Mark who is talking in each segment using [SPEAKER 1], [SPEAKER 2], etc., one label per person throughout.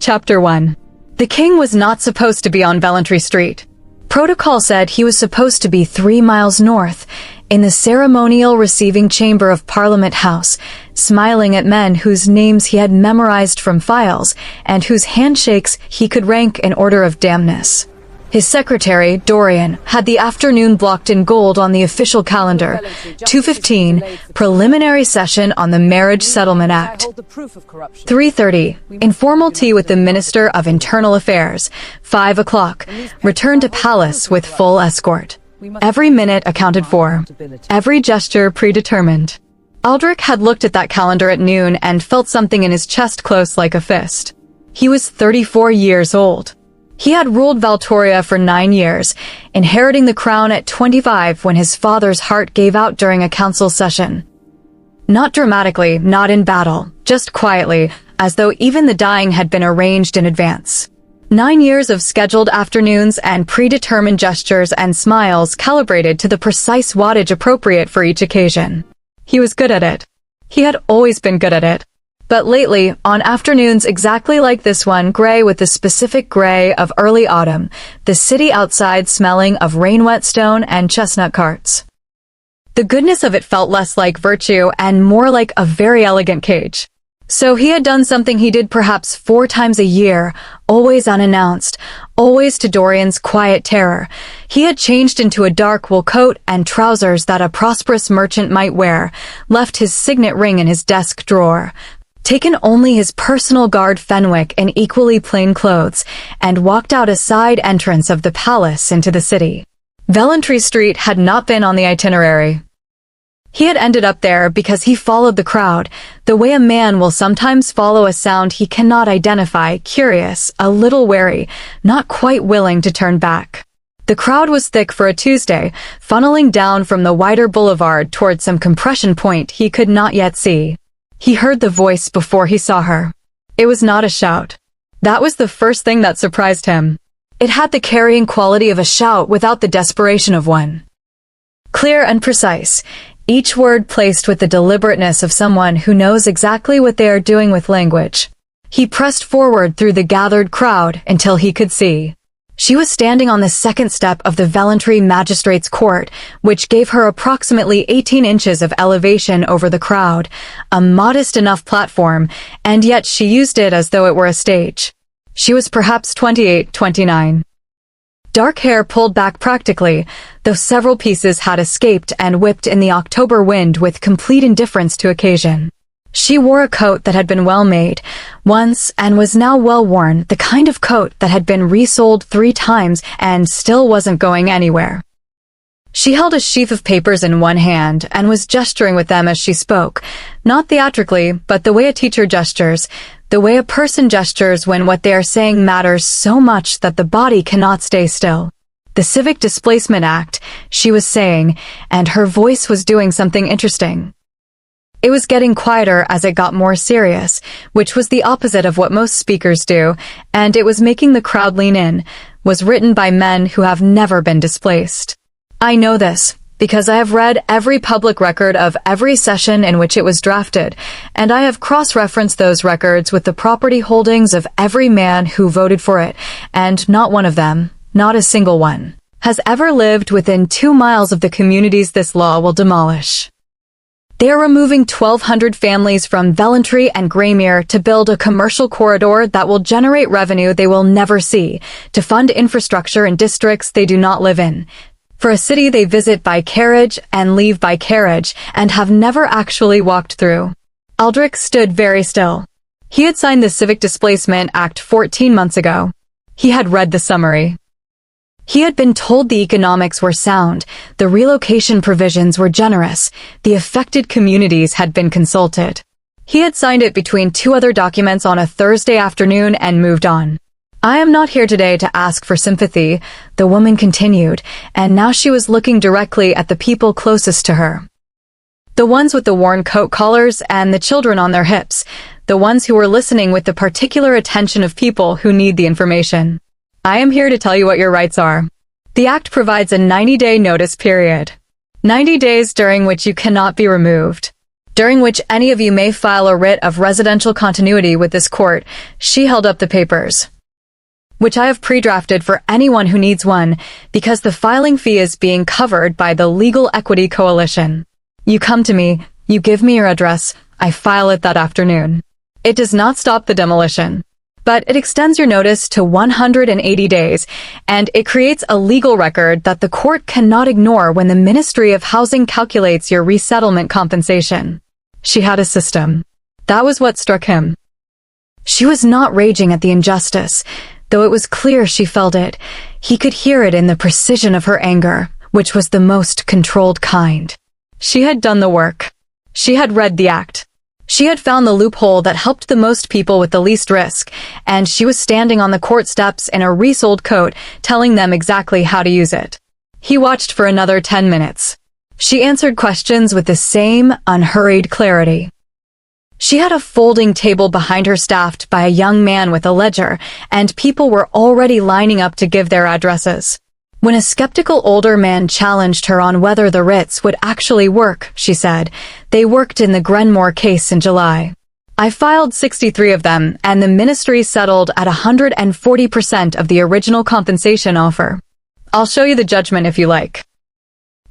[SPEAKER 1] Chapter 1. The king was not supposed to be on Valtoria Street. Protocol said he was supposed to be 3 miles north, in the ceremonial receiving chamber of Parliament House, smiling at men whose names he had memorized from files, and whose handshakes he could rank in order of damnness. His secretary, Dorian, had the afternoon blocked in gold on the official calendar. 2:15, preliminary session on the Marriage Settlement Act. 3:30, informal tea with the Minister of Internal Affairs. 5 o'clock, return to palace with full escort. Every minute accounted for. Every gesture predetermined. Aldric had looked at that calendar at noon and felt something in his chest close like a fist. He was 34 years old. He had ruled Valtoria for 9 years, inheriting the crown at 25 when his father's heart gave out during a council session. Not dramatically, not in battle, just quietly, as though even the dying had been arranged in advance. 9 years of scheduled afternoons and predetermined gestures and smiles calibrated to the precise wattage appropriate for each occasion. He was good at it. He had always been good at it. But lately, on afternoons exactly like this one, gray with the specific gray of early autumn, the city outside smelling of rain-wet stone and chestnut carts. The goodness of it felt less like virtue and more like a very elegant cage. So he had done something he did perhaps 4 times a year, always unannounced, always to Dorian's quiet terror. He had changed into a dark wool coat and trousers that a prosperous merchant might wear, left his signet ring in his desk drawer, taken only his personal guard Fenwick in equally plain clothes, and walked out a side entrance of the palace into the city. Valtoria Street had not been on the itinerary. He had ended up there because he followed the crowd, the way a man will sometimes follow a sound he cannot identify, curious, a little wary, not quite willing to turn back. The crowd was thick for a Tuesday, funneling down from the wider boulevard toward some compression point he could not yet see. He heard the voice before he saw her. It was not a shout. That was the first thing that surprised him. It had the carrying quality of a shout without the desperation of one. Clear and precise, each word placed with the deliberateness of someone who knows exactly what they are doing with language. He pressed forward through the gathered crowd until he could see. She was standing on the second step of the Valtoria Magistrates' Court, which gave her approximately 18 inches of elevation over the crowd, a modest enough platform, and yet she used it as though it were a stage. She was perhaps 28, 29. Dark hair pulled back practically, though several pieces had escaped and whipped in the October wind with complete indifference to occasion. She wore a coat that had been well made, once, and was now well worn, the kind of coat that had been resold 3 times and still wasn't going anywhere. She held a sheaf of papers in one hand and was gesturing with them as she spoke, not theatrically, but the way a teacher gestures, the way a person gestures when what they are saying matters so much that the body cannot stay still. The Civic Displacement Act, she was saying, and her voice was doing something interesting. It was getting quieter as it got more serious, which was the opposite of what most speakers do, and it was making the crowd lean in, was written by men who have never been displaced. I know this, because I have read every public record of every session in which it was drafted, and I have cross-referenced those records with the property holdings of every man who voted for it, and not one of them, not a single one, has ever lived within 2 miles of the communities this law will demolish. They are removing 1,200 families from Valtoria and Graymere to build a commercial corridor that will generate revenue they will never see, to fund infrastructure in districts they do not live in, for a city they visit by carriage and leave by carriage and have never actually walked through. Aldric stood very still. He had signed the Civic Displacement Act 14 months ago. He had read the summary. He had been told the economics were sound, the relocation provisions were generous, the affected communities had been consulted. He had signed it between 2 other documents on a Thursday afternoon and moved on. I am not here today to ask for sympathy, the woman continued, and now she was looking directly at the people closest to her. The ones with the worn coat collars and the children on their hips, the ones who were listening with the particular attention of people who need the information. I am here to tell you what your rights are. The Act provides a 90-day notice period. 90 days during which you cannot be removed. during which any of you may file a writ of residential continuity with this court. She held up the papers, which I have pre-drafted for anyone who needs one, because the filing fee is being covered by the Legal Equity Coalition. You come to me, you give me your address, I file it that afternoon. It does not stop the demolition, but it extends your notice to 180 days, and it creates a legal record that the court cannot ignore when the Ministry of Housing calculates your resettlement compensation. She had a system. That was what struck him. She was not raging at the injustice, though it was clear she felt it. He could hear it in the precision of her anger, which was the most controlled kind. She had done the work. She had read the act. She had found the loophole that helped the most people with the least risk, and she was standing on the court steps in a resold coat, telling them exactly how to use it. He watched for another 10 minutes. She answered questions with the same unhurried clarity. She had a folding table behind her staffed by a young man with a ledger, and people were already lining up to give their addresses. When a skeptical older man challenged her on whether the writs would actually work, she said, they worked in the Grenmore case in July. I filed 63 of them, and the ministry settled at 140% of the original compensation offer. I'll show you the judgment if you like.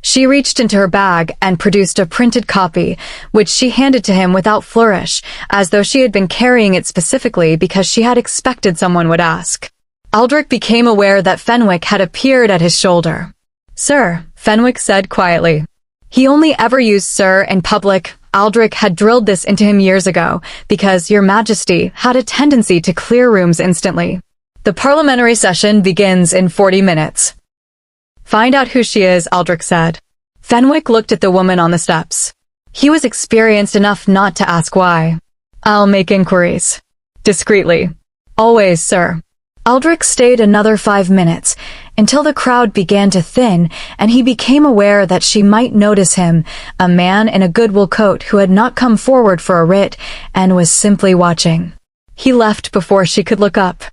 [SPEAKER 1] She reached into her bag and produced a printed copy, which she handed to him without flourish, as though she had been carrying it specifically because she had expected someone would ask. Aldric became aware that Fenwick had appeared at his shoulder. Sir, Fenwick said quietly. He only ever used sir in public. Aldric had drilled this into him years ago, because Your Majesty had a tendency to clear rooms instantly. The parliamentary session begins in 40 minutes. Find out who she is, Aldric said. Fenwick looked at the woman on the steps. He was experienced enough not to ask why. I'll make inquiries. Discreetly. Always, sir. Aldric stayed another 5 minutes, until the crowd began to thin, and he became aware that she might notice him, a man in a Goodwill coat who had not come forward for a writ, and was simply watching. He left before she could look up.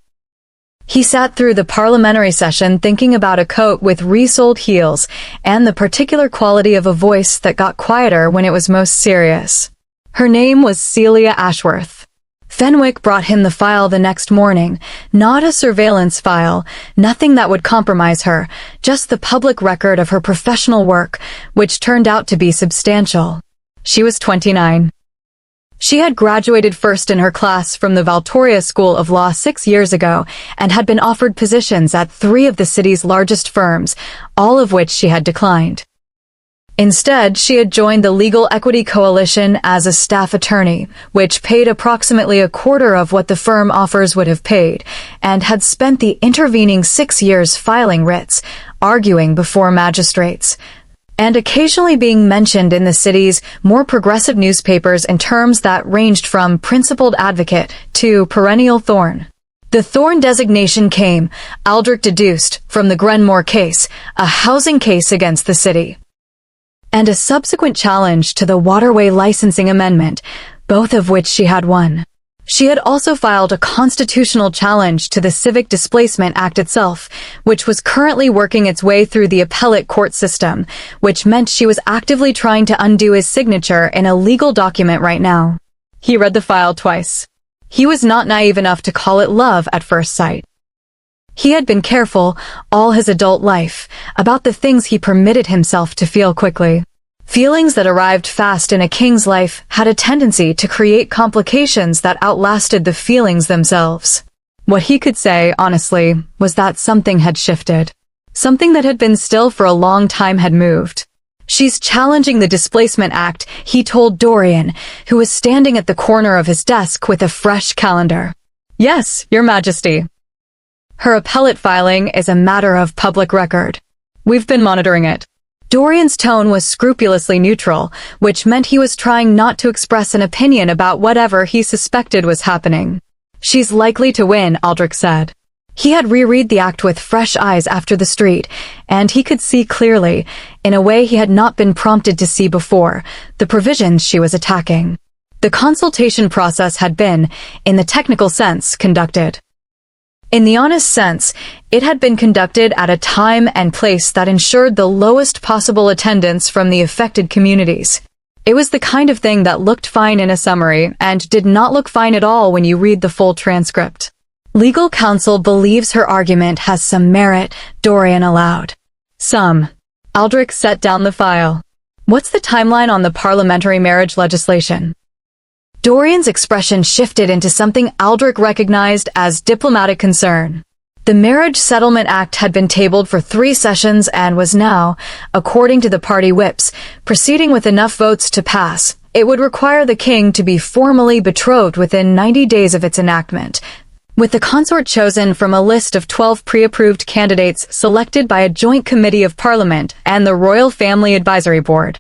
[SPEAKER 1] He sat through the parliamentary session thinking about a coat with resoled heels, and the particular quality of a voice that got quieter when it was most serious. Her name was Celia Ashworth. Fenwick brought him the file the next morning, not a surveillance file, nothing that would compromise her, just the public record of her professional work, which turned out to be substantial. She was 29. She had graduated first in her class from the Valtoria School of Law 6 years ago and had been offered positions at 3 of the city's largest firms, all of which she had declined. Instead, she had joined the Legal Equity Coalition as a staff attorney, which paid approximately a quarter of what the firm offers would have paid, and had spent the intervening 6 years filing writs, arguing before magistrates, and occasionally being mentioned in the city's more progressive newspapers in terms that ranged from principled advocate to perennial thorn. The thorn designation came, Aldric deduced, from the Grenmore case, a housing case against the city, and a subsequent challenge to the Waterway Licensing Amendment, both of which she had won. She had also filed a constitutional challenge to the Civic Displacement Act itself, which was currently working its way through the appellate court system, which meant she was actively trying to undo his signature in a legal document right now. He read the file twice. He was not naive enough to call it love at first sight. He had been careful, all his adult life, about the things he permitted himself to feel quickly. Feelings that arrived fast in a king's life had a tendency to create complications that outlasted the feelings themselves. What he could say, honestly, was that something had shifted. Something that had been still for a long time had moved. She's challenging the Displacement Act, he told Dorian, who was standing at the corner of his desk with a fresh calendar. Yes, Your Majesty. Her appellate filing is a matter of public record. We've been monitoring it. Dorian's tone was scrupulously neutral, which meant he was trying not to express an opinion about whatever he suspected was happening. She's likely to win, Aldric said. He had reread the act with fresh eyes after the street, and he could see clearly, in a way he had not been prompted to see before, the provisions she was attacking. The consultation process had been, in the technical sense, conducted. In the honest sense, it had been conducted at a time and place that ensured the lowest possible attendance from the affected communities. It was the kind of thing that looked fine in a summary and did not look fine at all when you read the full transcript. Legal counsel believes her argument has some merit, Dorian allowed. Some. Aldric set down the file. What's the timeline on the parliamentary marriage legislation? Dorian's expression shifted into something Aldric recognized as diplomatic concern. The Marriage Settlement Act had been tabled for 3 sessions and was now, according to the party whips, proceeding with enough votes to pass. It would require the king to be formally betrothed within 90 days of its enactment, with the consort chosen from a list of 12 pre-approved candidates selected by a joint committee of Parliament and the Royal Family Advisory Board.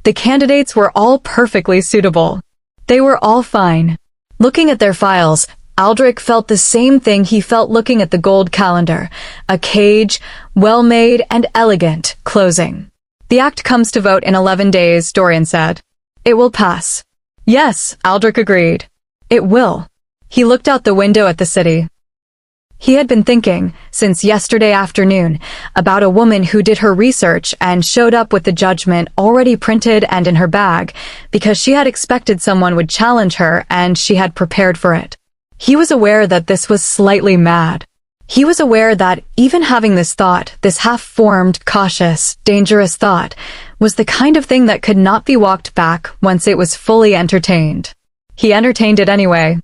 [SPEAKER 1] The candidates were all perfectly suitable. They were all fine. Looking at their files, Aldric felt the same thing he felt looking at the gold calendar, a cage, well-made and elegant, closing. The act comes to vote in 11 days, Dorian said. It will pass. Yes, Aldric agreed. It will. He looked out the window at the city. He had been thinking, since yesterday afternoon, about a woman who did her research and showed up with the judgment already printed and in her bag, because she had expected someone would challenge her and she had prepared for it. He was aware that this was slightly mad. He was aware that even having this thought, this half-formed, cautious, dangerous thought, was the kind of thing that could not be walked back once it was fully entertained. He entertained it anyway.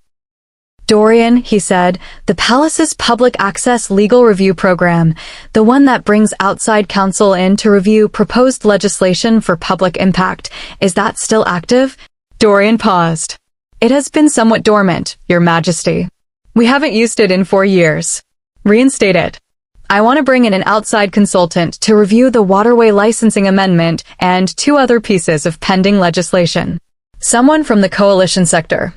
[SPEAKER 1] Dorian, he said, the palace's public access legal review program, the one that brings outside counsel in to review proposed legislation for public impact, is that still active? Dorian paused. It has been somewhat dormant, Your Majesty. We haven't used it in 4 years. Reinstate it. I want to bring in an outside consultant to review the waterway licensing amendment and 2 other pieces of pending legislation. Someone from the coalition sector.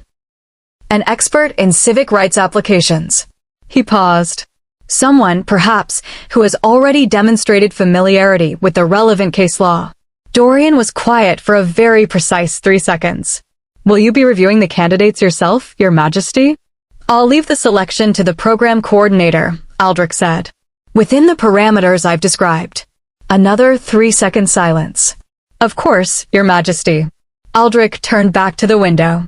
[SPEAKER 1] An expert in civic rights applications. He paused. Someone, perhaps, who has already demonstrated familiarity with the relevant case law. Dorian was quiet for a very precise 3 seconds. Will you be reviewing the candidates yourself, Your Majesty? I'll leave the selection to the program coordinator, Aldric said. Within the parameters I've described. Another 3-second silence. Of course, Your Majesty. Aldric turned back to the window.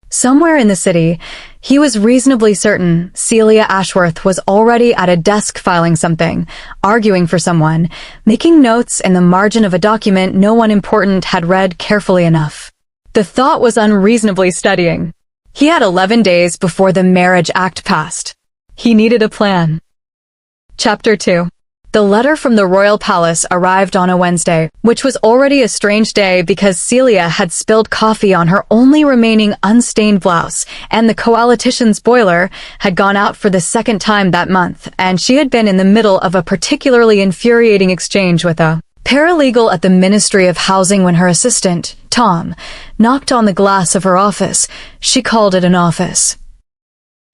[SPEAKER 1] Somewhere in the city, he was reasonably certain Celia Ashworth was already at a desk filing something, arguing for someone, making notes in the margin of a document no one important had read carefully enough. The thought was unreasonably steadying. He had 11 days before the Marriage Act passed. He needed a plan. Chapter 2. The letter from the royal palace arrived on a Wednesday, which was already a strange day because Celia had spilled coffee on her only remaining unstained blouse, and the coalition's boiler had gone out for the 2nd time that month, and she had been in the middle of a particularly infuriating exchange with a paralegal at the Ministry of Housing when her assistant, Tom, knocked on the glass of her office. She called it an office.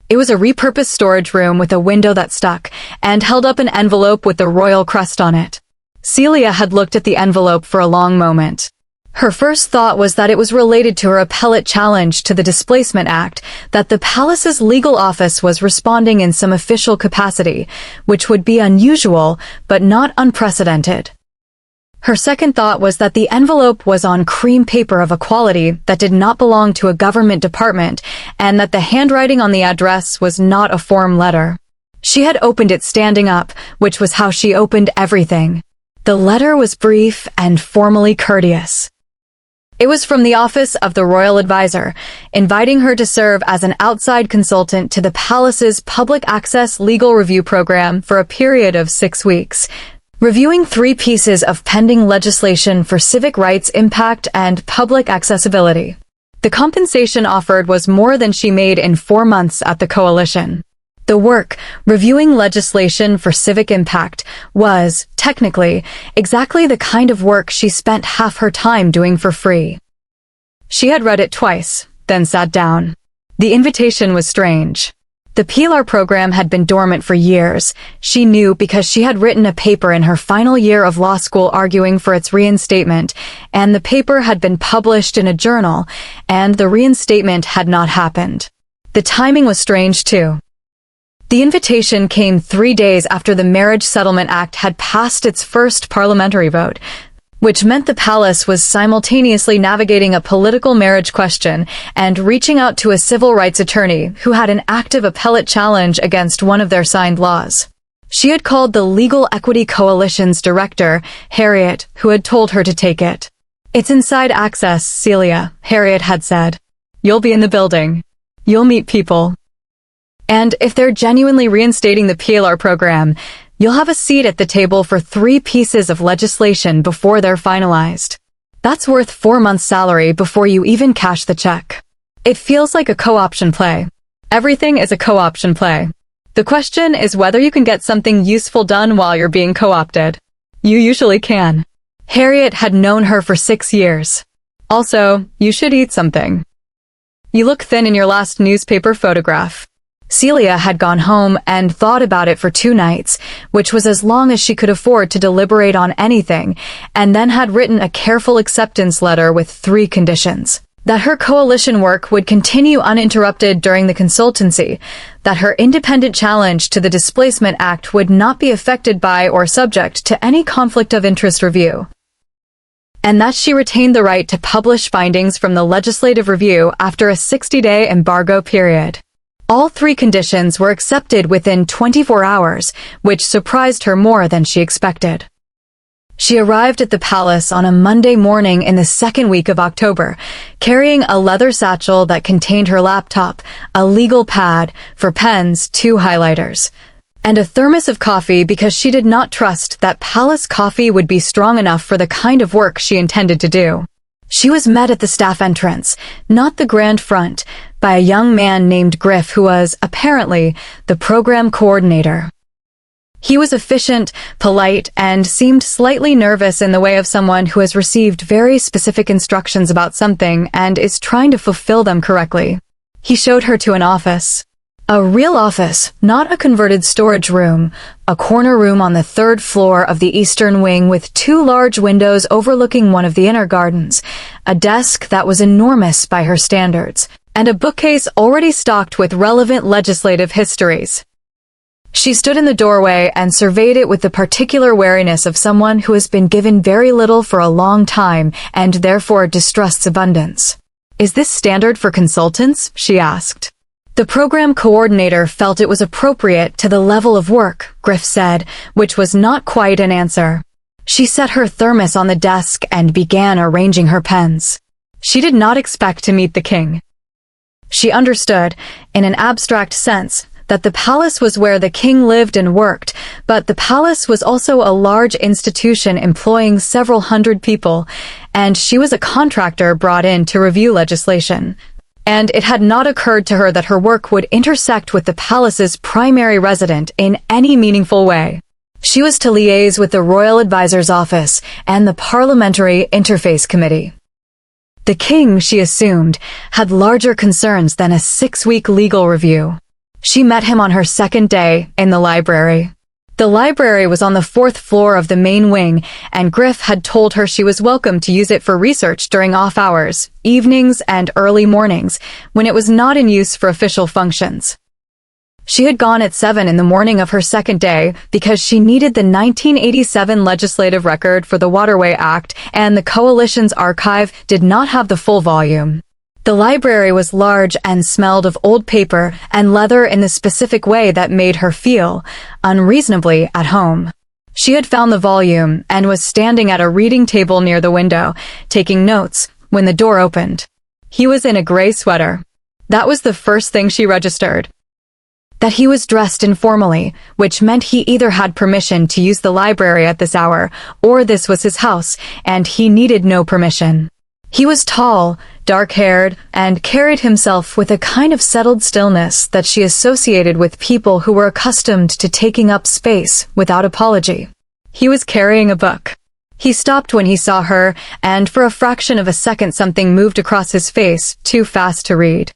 [SPEAKER 1] It was a repurposed storage room with a window that stuck, and held up an envelope with the royal crest on it. Celia had looked at the envelope for a long moment. Her first thought was that it was related to her appellate challenge to the Displacement Act, that the palace's legal office was responding in some official capacity, which would be unusual, but not unprecedented. Her second thought was that the envelope was on cream paper of a quality that did not belong to a government department, and that the handwriting on the address was not a form letter. She had opened it standing up, which was how she opened everything. The letter was brief and formally courteous. It was from the office of the royal advisor, inviting her to serve as an outside consultant to the palace's public access legal review program for a period of 6 weeks, reviewing 3 pieces of pending legislation for civic rights impact and public accessibility. The compensation offered was more than she made in 4 months at the coalition. The work, reviewing legislation for civic impact, was, technically, exactly the kind of work she spent half her time doing for free. She had read it twice, then sat down. The invitation was strange. The PLR program had been dormant for years, she knew, because she had written a paper in her final year of law school arguing for its reinstatement, and the paper had been published in a journal, and the reinstatement had not happened. The timing was strange, too. The invitation came 3 days after the Marriage Settlement Act had passed its first parliamentary vote. which meant the palace was simultaneously navigating a political marriage question and reaching out to a civil rights attorney who had an active appellate challenge against one of their signed laws. She had called the Legal Equity Coalition's director, Harriet, who had told her to take it. "It's inside access, Celia," Harriet had said. "You'll be in the building. You'll meet people. And if they're genuinely reinstating the PLR program, you'll have a seat at the table for 3 pieces of legislation before they're finalized. That's worth 4 months' salary before you even cash the check. It feels like a co-option play. Everything is a co-option play. The question is whether you can get something useful done while you're being co-opted. You usually can." Harriet had known her for 6 years. "Also, you should eat something. You look thin in your last newspaper photograph." Celia had gone home and thought about it for 2 nights, which was as long as she could afford to deliberate on anything, and then had written a careful acceptance letter with 3 conditions. That her coalition work would continue uninterrupted during the consultancy, that her independent challenge to the Displacement Act would not be affected by or subject to any conflict of interest review, and that she retained the right to publish findings from the legislative review after a 60-day embargo period. All 3 conditions were accepted within 24 hours, which surprised her more than she expected. She arrived at the palace on a Monday morning in the 2nd week of October, carrying a leather satchel that contained her laptop, a legal pad for pens, 2 highlighters, and a thermos of coffee because she did not trust that palace coffee would be strong enough for the kind of work she intended to do. She was met at the staff entrance, not the grand front, by a young man named Griff who was, apparently, the program coordinator. He was efficient, polite, and seemed slightly nervous in the way of someone who has received very specific instructions about something and is trying to fulfill them correctly. He showed her to an office. A real office, not a converted storage room, a corner room on the 3rd floor of the eastern wing with 2 large windows overlooking one of the inner gardens, a desk that was enormous by her standards, and a bookcase already stocked with relevant legislative histories. She stood in the doorway and surveyed it with the particular wariness of someone who has been given very little for a long time and therefore distrusts abundance. "Is this standard for consultants?" she asked. The program coordinator felt it was appropriate to the level of work, Griff said, which was not quite an answer. She set her thermos on the desk and began arranging her pens. She did not expect to meet the king. She understood, in an abstract sense, that the palace was where the king lived and worked, but the palace was also a large institution employing several hundred people, and she was a contractor brought in to review legislation. And it had not occurred to her that her work would intersect with the palace's primary resident in any meaningful way. She was to liaise with the Royal Advisor's Office and the Parliamentary Interface Committee. The king, she assumed, had larger concerns than a 6-week legal review. She met him on her 2nd day in the library. The library was on the 4th floor of the main wing, and Griff had told her she was welcome to use it for research during off hours, evenings, and early mornings, when it was not in use for official functions. She had gone at 7 in the morning of her 2nd day because she needed the 1987 legislative record for the Waterway Act, and the Coalition's archive did not have the full volume. The library was large and smelled of old paper and leather in the specific way that made her feel unreasonably at home. She had found the volume and was standing at a reading table near the window, taking notes, when the door opened. He was in a gray sweater. That was the first thing she registered. That he was dressed informally, which meant he either had permission to use the library at this hour, or this was his house, and he needed no permission. He was tall, dark-haired, and carried himself with a kind of settled stillness that she associated with people who were accustomed to taking up space without apology. He was carrying a book. He stopped when he saw her, and for a fraction of a second something moved across his face, too fast to read.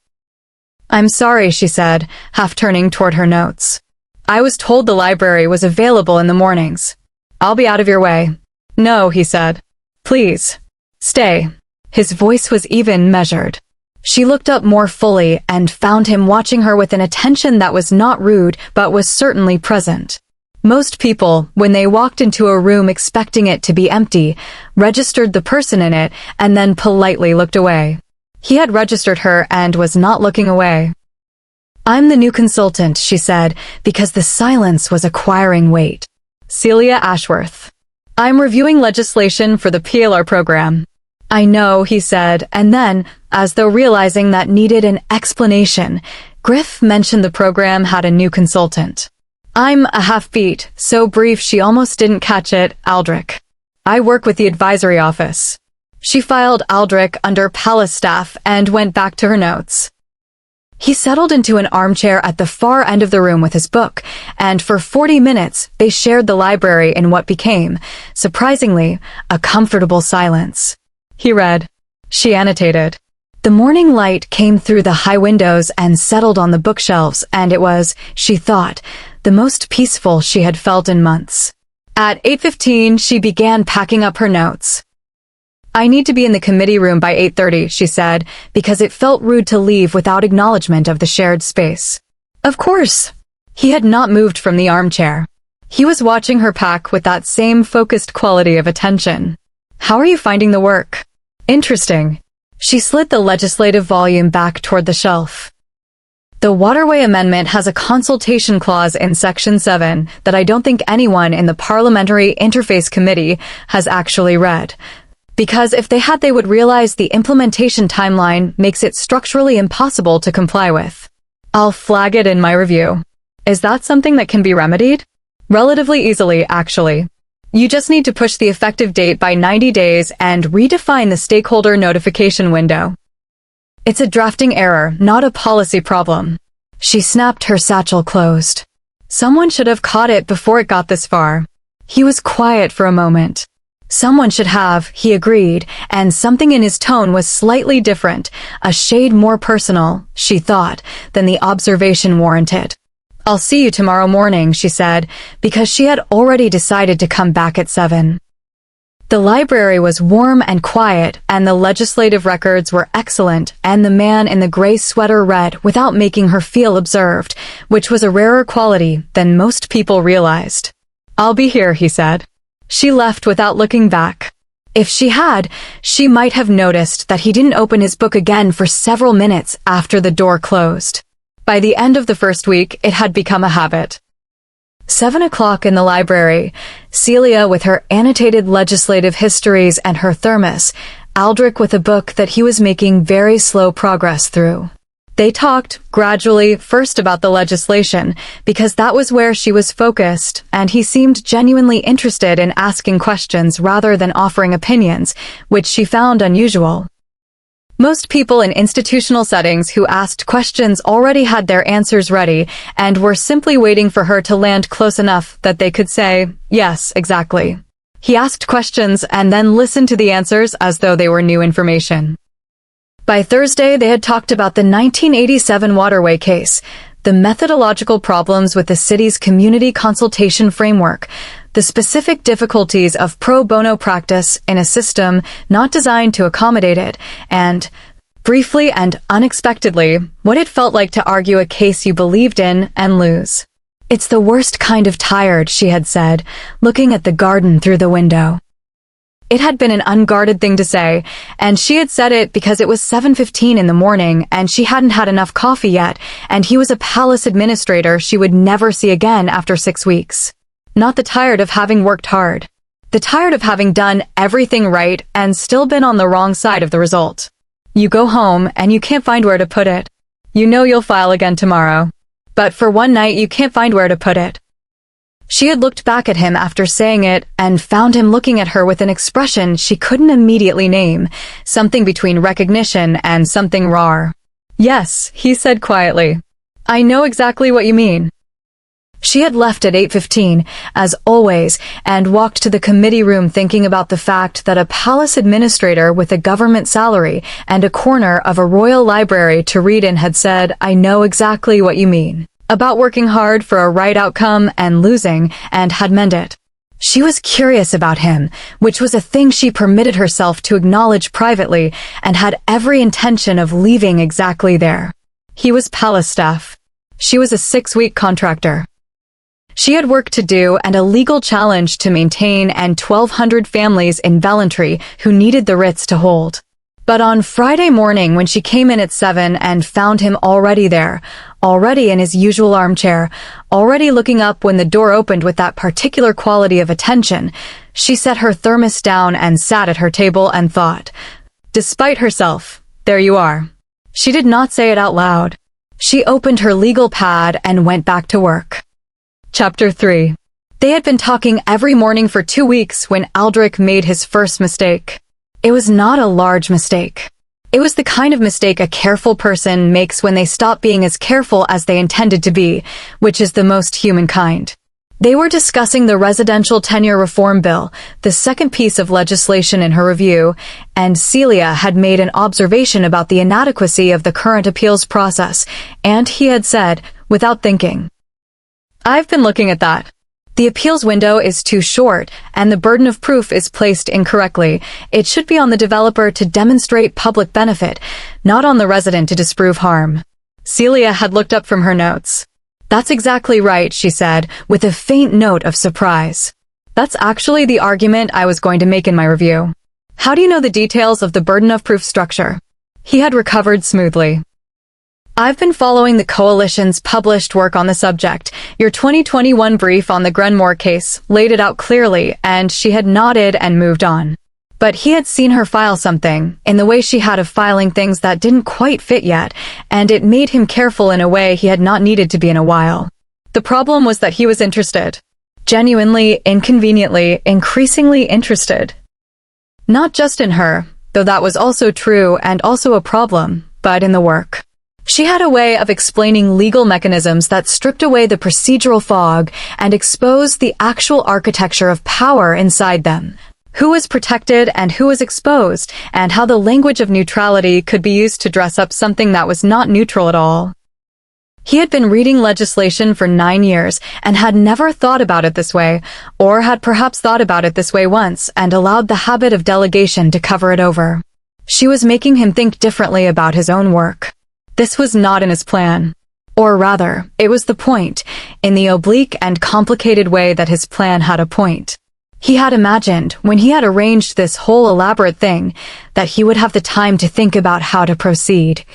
[SPEAKER 1] "I'm sorry," she said, half turning toward her notes. "I was told the library was available in the mornings. I'll be out of your way." "No," he said. "Please. Stay." His voice was even, measured. She looked up more fully and found him watching her with an attention that was not rude but was certainly present. Most people, when they walked into a room expecting it to be empty, registered the person in it and then politely looked away. He had registered her and was not looking away. "I'm the new consultant," she said, because the silence was acquiring weight. "Celia Ashworth. I'm reviewing legislation for the PLR program." "I know," he said, and then, as though realizing that needed an explanation, Griff mentioned the program had a new consultant. "I'm a half-beat, so brief she almost didn't catch it, Aldric. I work with the advisory office." She filed Aldric under palace staff and went back to her notes. He settled into an armchair at the far end of the room with his book, and for 40 minutes they shared the library in what became, surprisingly, a comfortable silence. He read. She annotated. The morning light came through the high windows and settled on the bookshelves, and it was, she thought, the most peaceful she had felt in months. At 8:15, she began packing up her notes. "I need to be in the committee room by 8:30, she said, because it felt rude to leave without acknowledgement of the shared space. Of course. He had not moved from the armchair. He was watching her pack with that same focused quality of attention. "How are you finding the work?" "Interesting." She slid the legislative volume back toward the shelf. "The Waterway Amendment has a consultation clause in Section 7 that I don't think anyone in the Parliamentary Interface Committee has actually read. Because if they had, they would realize the implementation timeline makes it structurally impossible to comply with. I'll flag it in my review." "Is that something that can be remedied?" "Relatively easily, actually. You just need to push the effective date by 90 days and redefine the stakeholder notification window. It's a drafting error, not a policy problem." She snapped her satchel closed. Someone should have caught it before it got this far. He was quiet for a moment. Someone should have, he agreed, and something in his tone was slightly different, a shade more personal, she thought, than the observation warranted. "I'll see you tomorrow morning," she said, because she had already decided to come back at 7. The library was warm and quiet, and the legislative records were excellent, and the man in the gray sweater read without making her feel observed, which was a rarer quality than most people realized. "I'll be here," he said. She left without looking back. If she had, she might have noticed that he didn't open his book again for several minutes after the door closed. By the end of the first week, it had become a habit. 7 o'clock in the library, Celia with her annotated legislative histories and her thermos, Aldric with a book that he was making very slow progress through. They talked, gradually, first about the legislation, because that was where she was focused, and he seemed genuinely interested in asking questions rather than offering opinions, which she found unusual. Most people in institutional settings who asked questions already had their answers ready and were simply waiting for her to land close enough that they could say, "Yes, exactly." He asked questions and then listened to the answers as though they were new information. By Thursday, they had talked about the 1987 waterway case, the methodological problems with the city's community consultation framework, the specific difficulties of pro bono practice in a system not designed to accommodate it, and, briefly and unexpectedly, what it felt like to argue a case you believed in and lose. "It's the worst kind of tired," she had said, looking at the garden through the window. It had been an unguarded thing to say, and she had said it because it was 7:15 in the morning and she hadn't had enough coffee yet, and he was a palace administrator she would never see again after 6 weeks. Not the tired of having worked hard. The tired of having done everything right and still been on the wrong side of the result. You go home and you can't find where to put it. You know you'll file again tomorrow. But for one night you can't find where to put it. She had looked back at him after saying it and found him looking at her with an expression she couldn't immediately name, something between recognition and something raw. "Yes," he said quietly. "I know exactly what you mean." She had left at 8:15, as always, and walked to the committee room thinking about the fact that a palace administrator with a government salary and a corner of a royal library to read in had said, "I know exactly what you mean," about working hard for a right outcome and losing, and had meant it. She was curious about him, which was a thing she permitted herself to acknowledge privately, and had every intention of leaving exactly there. He was palace staff. She was a 6-week contractor. She had work to do and a legal challenge to maintain and 1,200 families in Valtoria who needed the writs to hold. But on Friday morning when she came in at 7 and found him already there, already in his usual armchair, already looking up when the door opened with that particular quality of attention, she set her thermos down and sat at her table and thought, "Despite herself, there you are." She did not say it out loud. She opened her legal pad and went back to work. Chapter 3. They had been talking every morning for 2 weeks when Aldric made his first mistake. It was not a large mistake. It was the kind of mistake a careful person makes when they stop being as careful as they intended to be, which is the most human kind. They were discussing the Residential Tenure Reform Bill, the second piece of legislation in her review, and Celia had made an observation about the inadequacy of the current appeals process, and he had said, without thinking, "I've been looking at that. The appeals window is too short, and the burden of proof is placed incorrectly. It should be on the developer to demonstrate public benefit, not on the resident to disprove harm." Celia had looked up from her notes. "That's exactly right," she said, with a faint note of surprise. "That's actually the argument I was going to make in my review. How do you know the details of the burden of proof structure?" He had recovered smoothly. "I've been following the Coalition's published work on the subject. Your 2021 brief on the Grenmore case laid it out clearly," and she had nodded and moved on. But he had seen her file something, in the way she had of filing things that didn't quite fit yet, and it made him careful in a way he had not needed to be in a while. The problem was that he was interested. Genuinely, inconveniently, increasingly interested. Not just in her, though that was also true and also a problem, but in the work. She had a way of explaining legal mechanisms that stripped away the procedural fog and exposed the actual architecture of power inside them. Who was protected and who was exposed, and how the language of neutrality could be used to dress up something that was not neutral at all. He had been reading legislation for 9 years and had never thought about it this way, or had perhaps thought about it this way once and allowed the habit of delegation to cover it over. She was making him think differently about his own work. This was not in his plan. Or rather, it was the point, in the oblique and complicated way that his plan had a point. He had imagined, when he had arranged this whole elaborate thing, that he would have the time to think about how to proceed.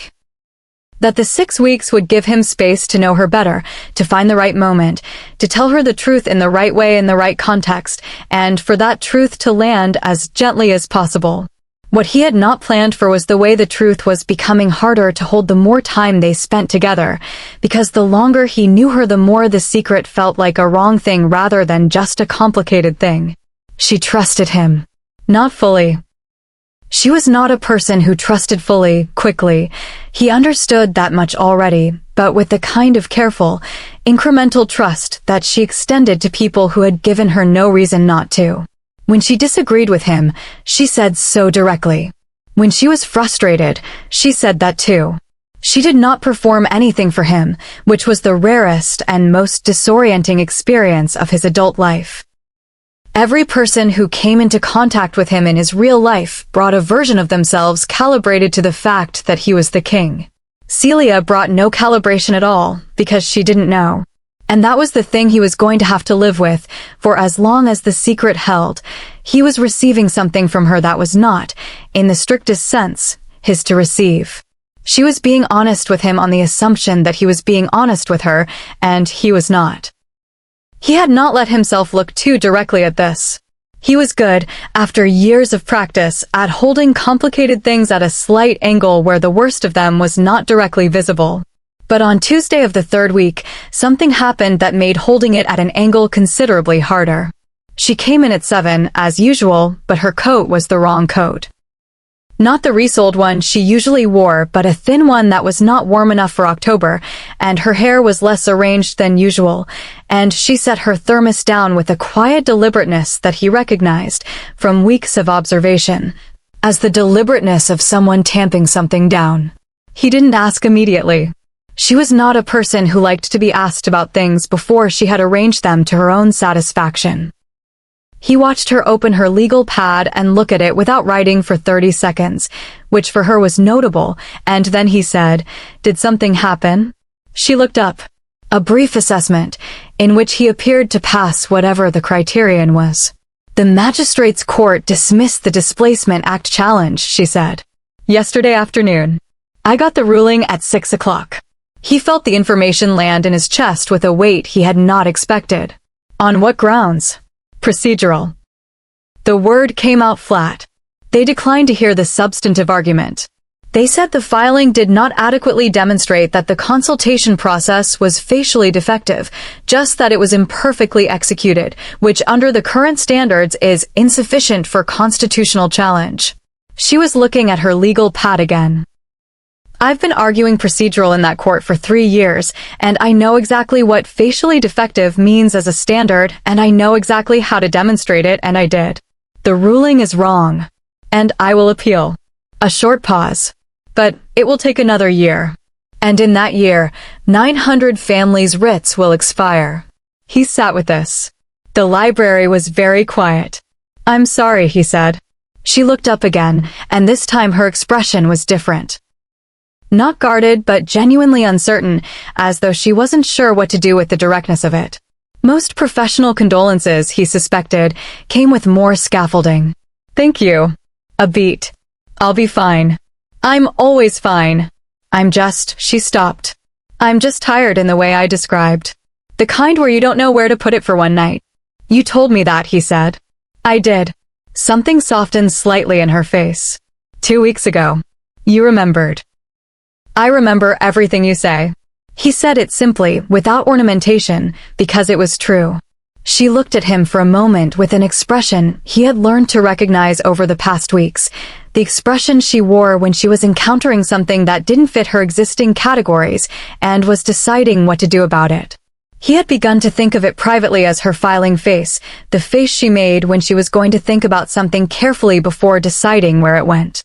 [SPEAKER 1] That the 6 weeks would give him space to know her better, to find the right moment, to tell her the truth in the right way in the right context, and for that truth to land as gently as possible. What he had not planned for was the way the truth was becoming harder to hold the more time they spent together, because the longer he knew her the more the secret felt like a wrong thing rather than just a complicated thing. She trusted him. Not fully. She was not a person who trusted fully, quickly. He understood that much already, but with the kind of careful, incremental trust that she extended to people who had given her no reason not to. When she disagreed with him, she said so directly. When she was frustrated, she said that too. She did not perform anything for him, which was the rarest and most disorienting experience of his adult life. Every person who came into contact with him in his real life brought a version of themselves calibrated to the fact that he was the king. Celia brought no calibration at all, because she didn't know. And that was the thing he was going to have to live with, for as long as the secret held, he was receiving something from her that was not, in the strictest sense, his to receive. She was being honest with him on the assumption that he was being honest with her, and he was not. He had not let himself look too directly at this. He was good, after years of practice, at holding complicated things at a slight angle where the worst of them was not directly visible. But on Tuesday of the 3rd week, something happened that made holding it at an angle considerably harder. She came in at 7, as usual, but her coat was the wrong coat. Not the resoled one she usually wore, but a thin one that was not warm enough for October, and her hair was less arranged than usual, and she set her thermos down with a quiet deliberateness that he recognized, from weeks of observation, as the deliberateness of someone tamping something down. He didn't ask immediately. She was not a person who liked to be asked about things before she had arranged them to her own satisfaction. He watched her open her legal pad and look at it without writing for 30 seconds, which for her was notable, and then he said, "Did something happen?" She looked up. A brief assessment, in which he appeared to pass whatever the criterion was. The magistrate's court dismissed the Displacement Act challenge, she said. Yesterday afternoon. I got the ruling at 6 o'clock. He felt the information land in his chest with a weight he had not expected. On what grounds? Procedural. The word came out flat. They declined to hear the substantive argument. They said the filing did not adequately demonstrate that the consultation process was facially defective, just that it was imperfectly executed, which under the current standards is insufficient for constitutional challenge. She was looking at her legal pad again. I've been arguing procedural in that court for 3 years, and I know exactly what facially defective means as a standard, and I know exactly how to demonstrate it, and I did. The ruling is wrong, and I will appeal. A short pause. But it will take another year. And in that year, 900 families' writs will expire. He sat with this. The library was very quiet. I'm sorry, he said. She looked up again, and this time her expression was different. Not guarded, but genuinely uncertain, as though she wasn't sure what to do with the directness of it. Most professional condolences, he suspected, came with more scaffolding. Thank you. A beat. I'll be fine. I'm always fine. She stopped. I'm just tired in the way I described. The kind where you don't know where to put it for one night. You told me that, he said. I did. Something softened slightly in her face. 2 weeks ago. You remembered. I remember everything you say. He said it simply, without ornamentation, because it was true. She looked at him for a moment with an expression he had learned to recognize over the past weeks, the expression she wore when she was encountering something that didn't fit her existing categories and was deciding what to do about it. He had begun to think of it privately as her filing face, the face she made when she was going to think about something carefully before deciding where it went.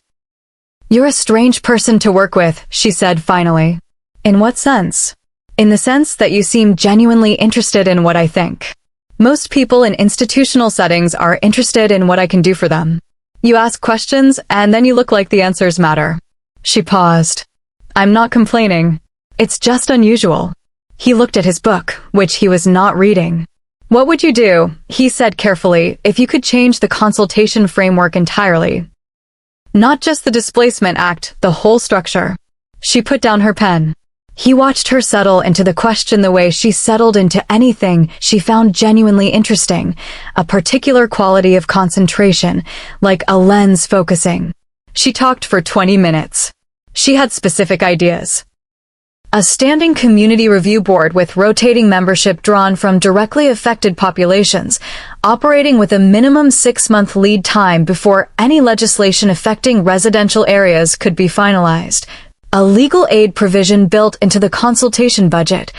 [SPEAKER 1] You're a strange person to work with, she said finally. In what sense? In the sense that you seem genuinely interested in what I think. Most people in institutional settings are interested in what I can do for them. You ask questions, and then you look like the answers matter. She paused. I'm not complaining. It's just unusual. He looked at his book, which he was not reading. What would you do, he said carefully, if you could change the consultation framework entirely? Not just the Displacement Act, the whole structure. She put down her pen. He watched her settle into the question the way she settled into anything she found genuinely interesting, a particular quality of concentration, like a lens focusing. She talked for 20 minutes. She had specific ideas. A standing community review board with rotating membership drawn from directly affected populations, operating with a minimum 6-month lead time before any legislation affecting residential areas could be finalized. A legal aid provision built into the consultation budget,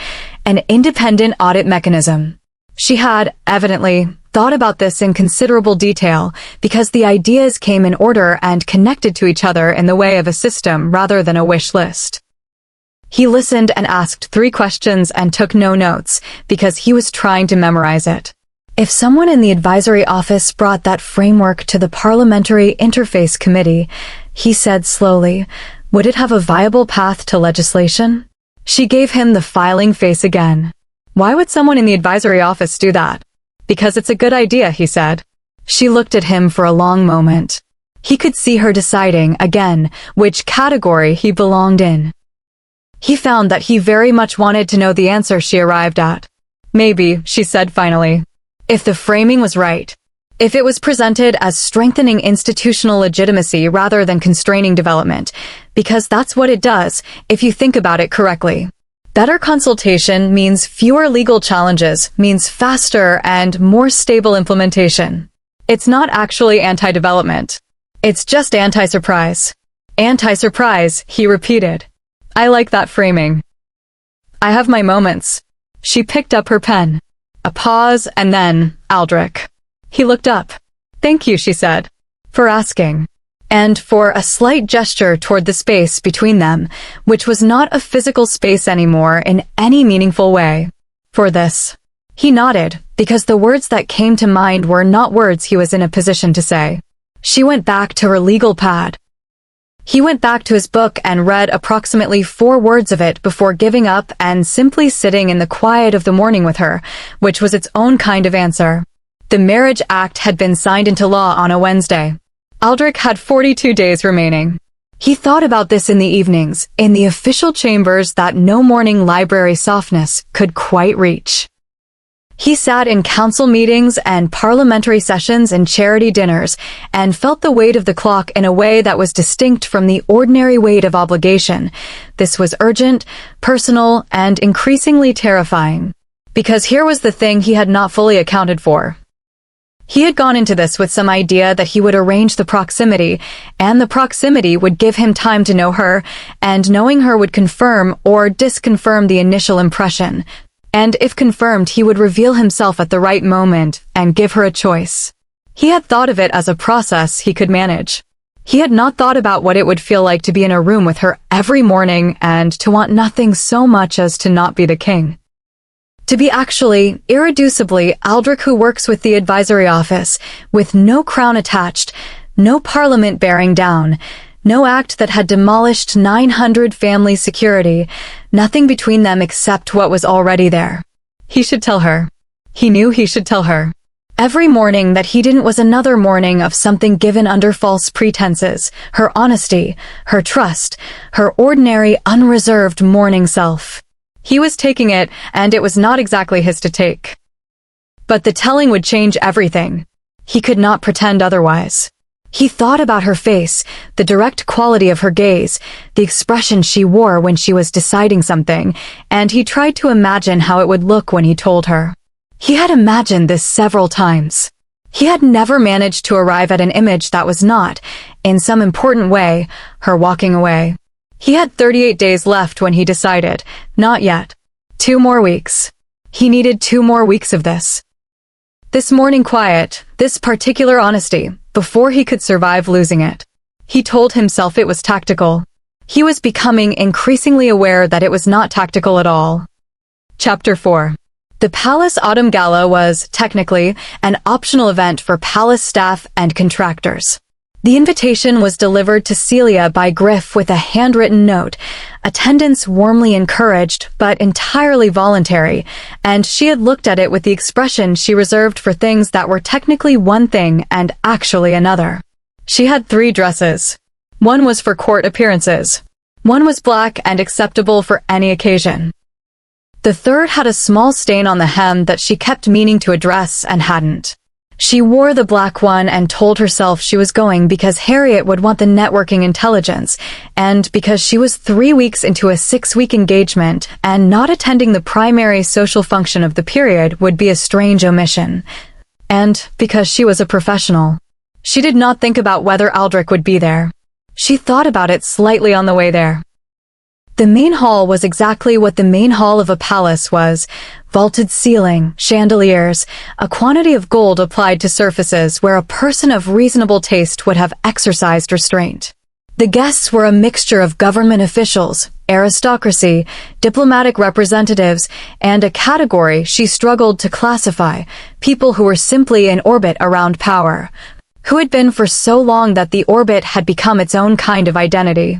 [SPEAKER 1] an independent audit mechanism. She had, evidently, thought about this in considerable detail because the ideas came in order and connected to each other in the way of a system rather than a wish list. He listened and asked 3 questions and took no notes because he was trying to memorize it. If someone in the advisory office brought that framework to the Parliamentary Interface Committee, he said slowly, would it have a viable path to legislation? She gave him the filing face again. Why would someone in the advisory office do that? Because it's a good idea, he said. She looked at him for a long moment. He could see her deciding, again, which category he belonged in. He found that he very much wanted to know the answer she arrived at. Maybe, she said finally. If the framing was right. If it was presented as strengthening institutional legitimacy rather than constraining development, because that's what it does, if you think about it correctly. Better consultation means fewer legal challenges, means faster and more stable implementation. It's not actually anti-development. It's just anti-surprise. Anti-surprise, he repeated. I like that framing. I have my moments. She picked up her pen. A pause, and then, Aldric. He looked up. Thank you, she said, for asking. And for a slight gesture toward the space between them, which was not a physical space anymore in any meaningful way. For this. He nodded, because the words that came to mind were not words he was in a position to say. She went back to her legal pad. He went back to his book and read approximately 4 words of it before giving up and simply sitting in the quiet of the morning with her, which was its own kind of answer. The marriage act had been signed into law on a Wednesday. Aldric had 42 days remaining. He thought about this in the evenings, in the official chambers that no morning library softness could quite reach. He sat in council meetings and parliamentary sessions and charity dinners, and felt the weight of the clock in a way that was distinct from the ordinary weight of obligation. This was urgent, personal, and increasingly terrifying. Because here was the thing he had not fully accounted for. He had gone into this with some idea that he would arrange the proximity, and the proximity would give him time to know her, and knowing her would confirm or disconfirm the initial impression. And if confirmed, he would reveal himself at the right moment and give her a choice. He had thought of it as a process he could manage. He had not thought about what it would feel like to be in a room with her every morning and to want nothing so much as to not be the king. To be actually, irreducibly, Aldric who works with the advisory office, with no crown attached, no parliament bearing down, no act that had demolished 900 family security, nothing between them except what was already there. He should tell her. He knew he should tell her. Every morning that he didn't was another morning of something given under false pretenses, her honesty, her trust, her ordinary, unreserved morning self. He was taking it, and it was not exactly his to take. But the telling would change everything. He could not pretend otherwise. He thought about her face, the direct quality of her gaze, the expression she wore when she was deciding something, and he tried to imagine how it would look when he told her. He had imagined this several times. He had never managed to arrive at an image that was not, in some important way, her walking away. He had 38 days left when he decided, not yet. 2 more weeks. He needed 2 more weeks of this. This morning quiet, this particular honesty, before he could survive losing it. He told himself it was tactical. He was becoming increasingly aware that it was not tactical at all. Chapter 4. The Palace Autumn Gala was, technically, an optional event for palace staff and contractors. The invitation was delivered to Celia by Griff with a handwritten note, attendance warmly encouraged but entirely voluntary, and she had looked at it with the expression she reserved for things that were technically one thing and actually another. She had 3 dresses. One was for court appearances. One was black and acceptable for any occasion. The third had a small stain on the hem that she kept meaning to address and hadn't. She wore the black one and told herself she was going because Harriet would want the networking intelligence, and because she was 3 weeks into a 6-week engagement, and not attending the primary social function of the period would be a strange omission, and because she was a professional. She did not think about whether Aldric would be there. She thought about it slightly on the way there. The main hall was exactly what the main hall of a palace was: vaulted ceiling, chandeliers, a quantity of gold applied to surfaces where a person of reasonable taste would have exercised restraint. The guests were a mixture of government officials, aristocracy, diplomatic representatives, and a category she struggled to classify: people who were simply in orbit around power, who had been for so long that the orbit had become its own kind of identity.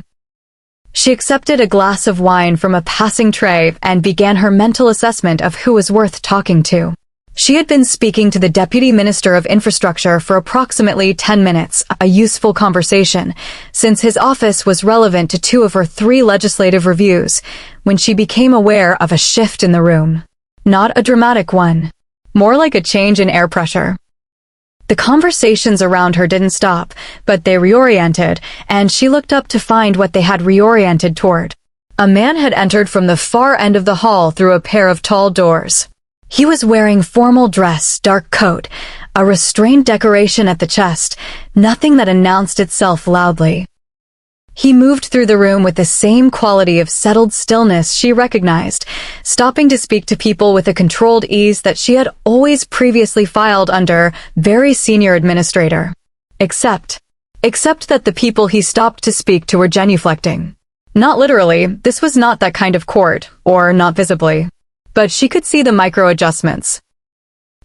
[SPEAKER 1] She accepted a glass of wine from a passing tray and began her mental assessment of who was worth talking to. She had been speaking to the Deputy Minister of Infrastructure for approximately 10 minutes, a useful conversation, since his office was relevant to 2 of her 3 legislative reviews, when she became aware of a shift in the room. Not a dramatic one. More like a change in air pressure. The conversations around her didn't stop, but they reoriented, and she looked up to find what they had reoriented toward. A man had entered from the far end of the hall through a pair of tall doors. He was wearing formal dress, dark coat, a restrained decoration at the chest, nothing that announced itself loudly. He moved through the room with the same quality of settled stillness she recognized, stopping to speak to people with a controlled ease that she had always previously filed under very senior administrator. Except that the people he stopped to speak to were genuflecting. Not literally, this was not that kind of court, or not visibly. But she could see the micro-adjustments.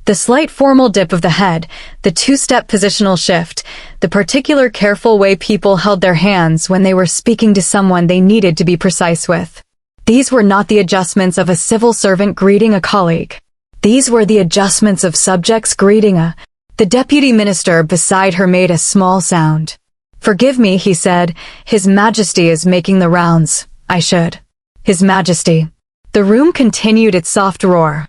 [SPEAKER 1] The slight formal dip of the head, the two-step positional shift, the particular careful way people held their hands when they were speaking to someone they needed to be precise with. These were not the adjustments of a civil servant greeting a colleague. These were the adjustments of subjects greeting a... The deputy minister beside her made a small sound. "Forgive me," he said. "His Majesty is making the rounds. I should." His Majesty. The room continued its soft roar.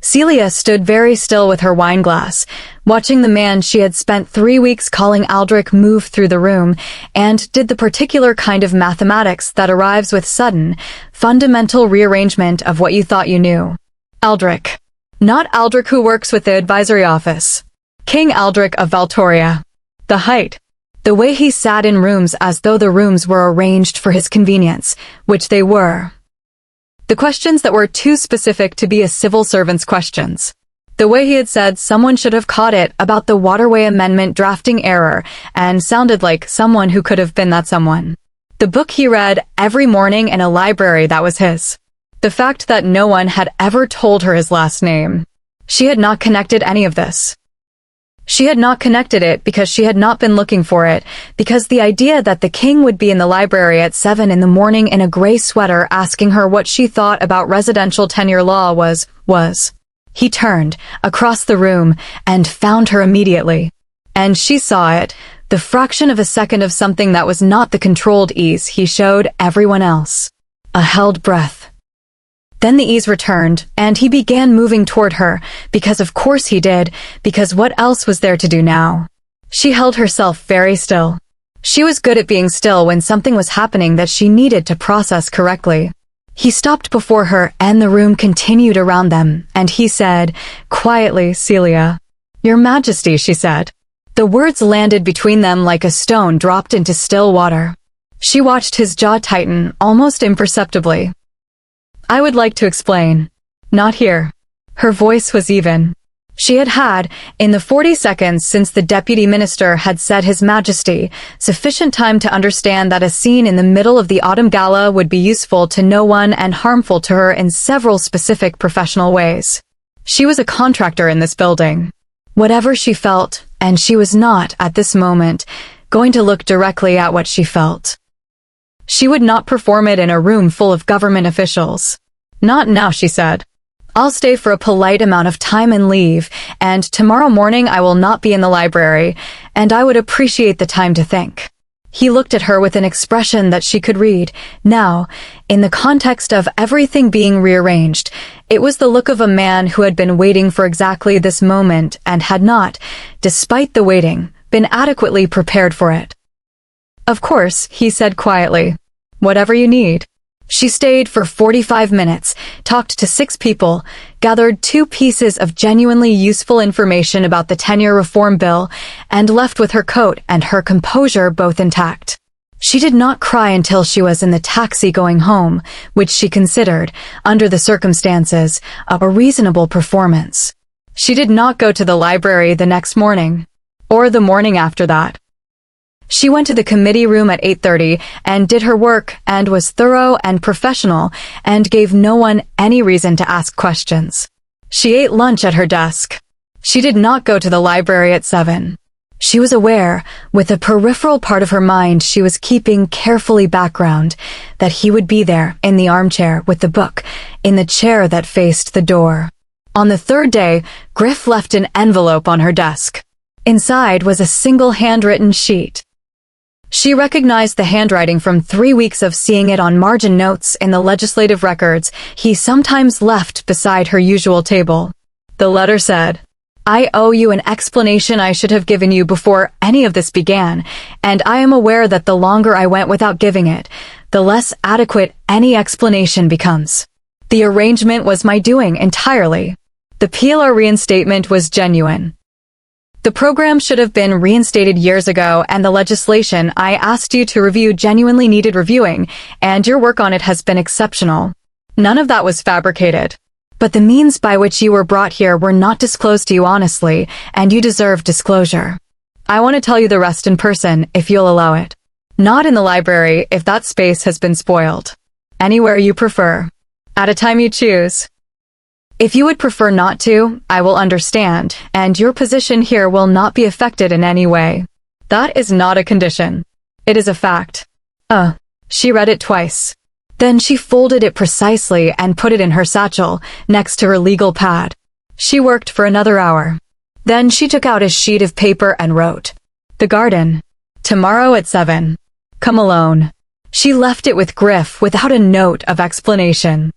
[SPEAKER 1] Celia stood very still with her wineglass, watching the man she had spent 3 weeks calling Aldric move through the room, and did the particular kind of mathematics that arrives with sudden, fundamental rearrangement of what you thought you knew. Aldric. Not Aldric who works with the advisory office. King Aldric of Valtoria. The height. The way he sat in rooms as though the rooms were arranged for his convenience, which they were. The questions that were too specific to be a civil servant's questions. The way he had said someone should have caught it about the Waterway Amendment drafting error and sounded like someone who could have been that someone. The book he read every morning in a library that was his. The fact that no one had ever told her his last name. She had not connected any of this. She had not connected it because she had not been looking for it, because the idea that the king would be in the library at 7 in the morning in a gray sweater asking her what she thought about residential tenure law was. He turned across the room and found her immediately. And she saw it, the fraction of a second of something that was not the controlled ease he showed everyone else. A held breath. Then the ease returned, and he began moving toward her, because of course he did, because what else was there to do now? She held herself very still. She was good at being still when something was happening that she needed to process correctly. He stopped before her, and the room continued around them, and he said, quietly, "Celia." "Your Majesty," she said. The words landed between them like a stone dropped into still water. She watched his jaw tighten, almost imperceptibly. "I would like to explain. Not here." Her voice was even. She had had, in the 40 seconds since the deputy minister had said His Majesty, sufficient time to understand that a scene in the middle of the autumn gala would be useful to no one and harmful to her in several specific professional ways. She was a contractor in this building. Whatever she felt, and she was not, at this moment, going to look directly at what she felt. She would not perform it in a room full of government officials. "Not now," she said. "I'll stay for a polite amount of time and leave, and tomorrow morning I will not be in the library, and I would appreciate the time to think." He looked at her with an expression that she could read. Now, in the context of everything being rearranged, it was the look of a man who had been waiting for exactly this moment and had not, despite the waiting, been adequately prepared for it. "Of course," he said quietly. "Whatever you need." She stayed for 45 minutes, talked to 6 people, gathered 2 pieces of genuinely useful information about the tenure reform bill, and left with her coat and her composure both intact. She did not cry until she was in the taxi going home, which she considered, under the circumstances, a reasonable performance. She did not go to the library the next morning, or the morning after that. She went to the committee room at 8:30 and did her work and was thorough and professional and gave no one any reason to ask questions. She ate lunch at her desk. She did not go to the library at 7. She was aware, with a peripheral part of her mind she was keeping carefully background, that he would be there, in the armchair, with the book, in the chair that faced the door. On the 3rd day, Griff left an envelope on her desk. Inside was a single handwritten sheet. She recognized the handwriting from 3 weeks of seeing it on margin notes in the legislative records he sometimes left beside her usual table. The letter said, "I owe you an explanation I should have given you before any of this began, and I am aware that the longer I went without giving it, the less adequate any explanation becomes. The arrangement was my doing entirely. The PLR reinstatement was genuine. The program should have been reinstated years ago, and the legislation I asked you to review genuinely needed reviewing, and your work on it has been exceptional. None of that was fabricated. But the means by which you were brought here were not disclosed to you honestly, and you deserve disclosure. I want to tell you the rest in person, if you'll allow it. Not in the library, if that space has been spoiled. Anywhere you prefer. At a time you choose." If you would prefer not to, I will understand, and your position here will not be affected in any way. That is not a condition. It is a fact. She read it twice. Then she folded it precisely and put it in her satchel, next to her legal pad. She worked for another hour. Then she took out a sheet of paper and wrote, "The garden. Tomorrow at 7. Come alone." She left it with Griff without a note of explanation.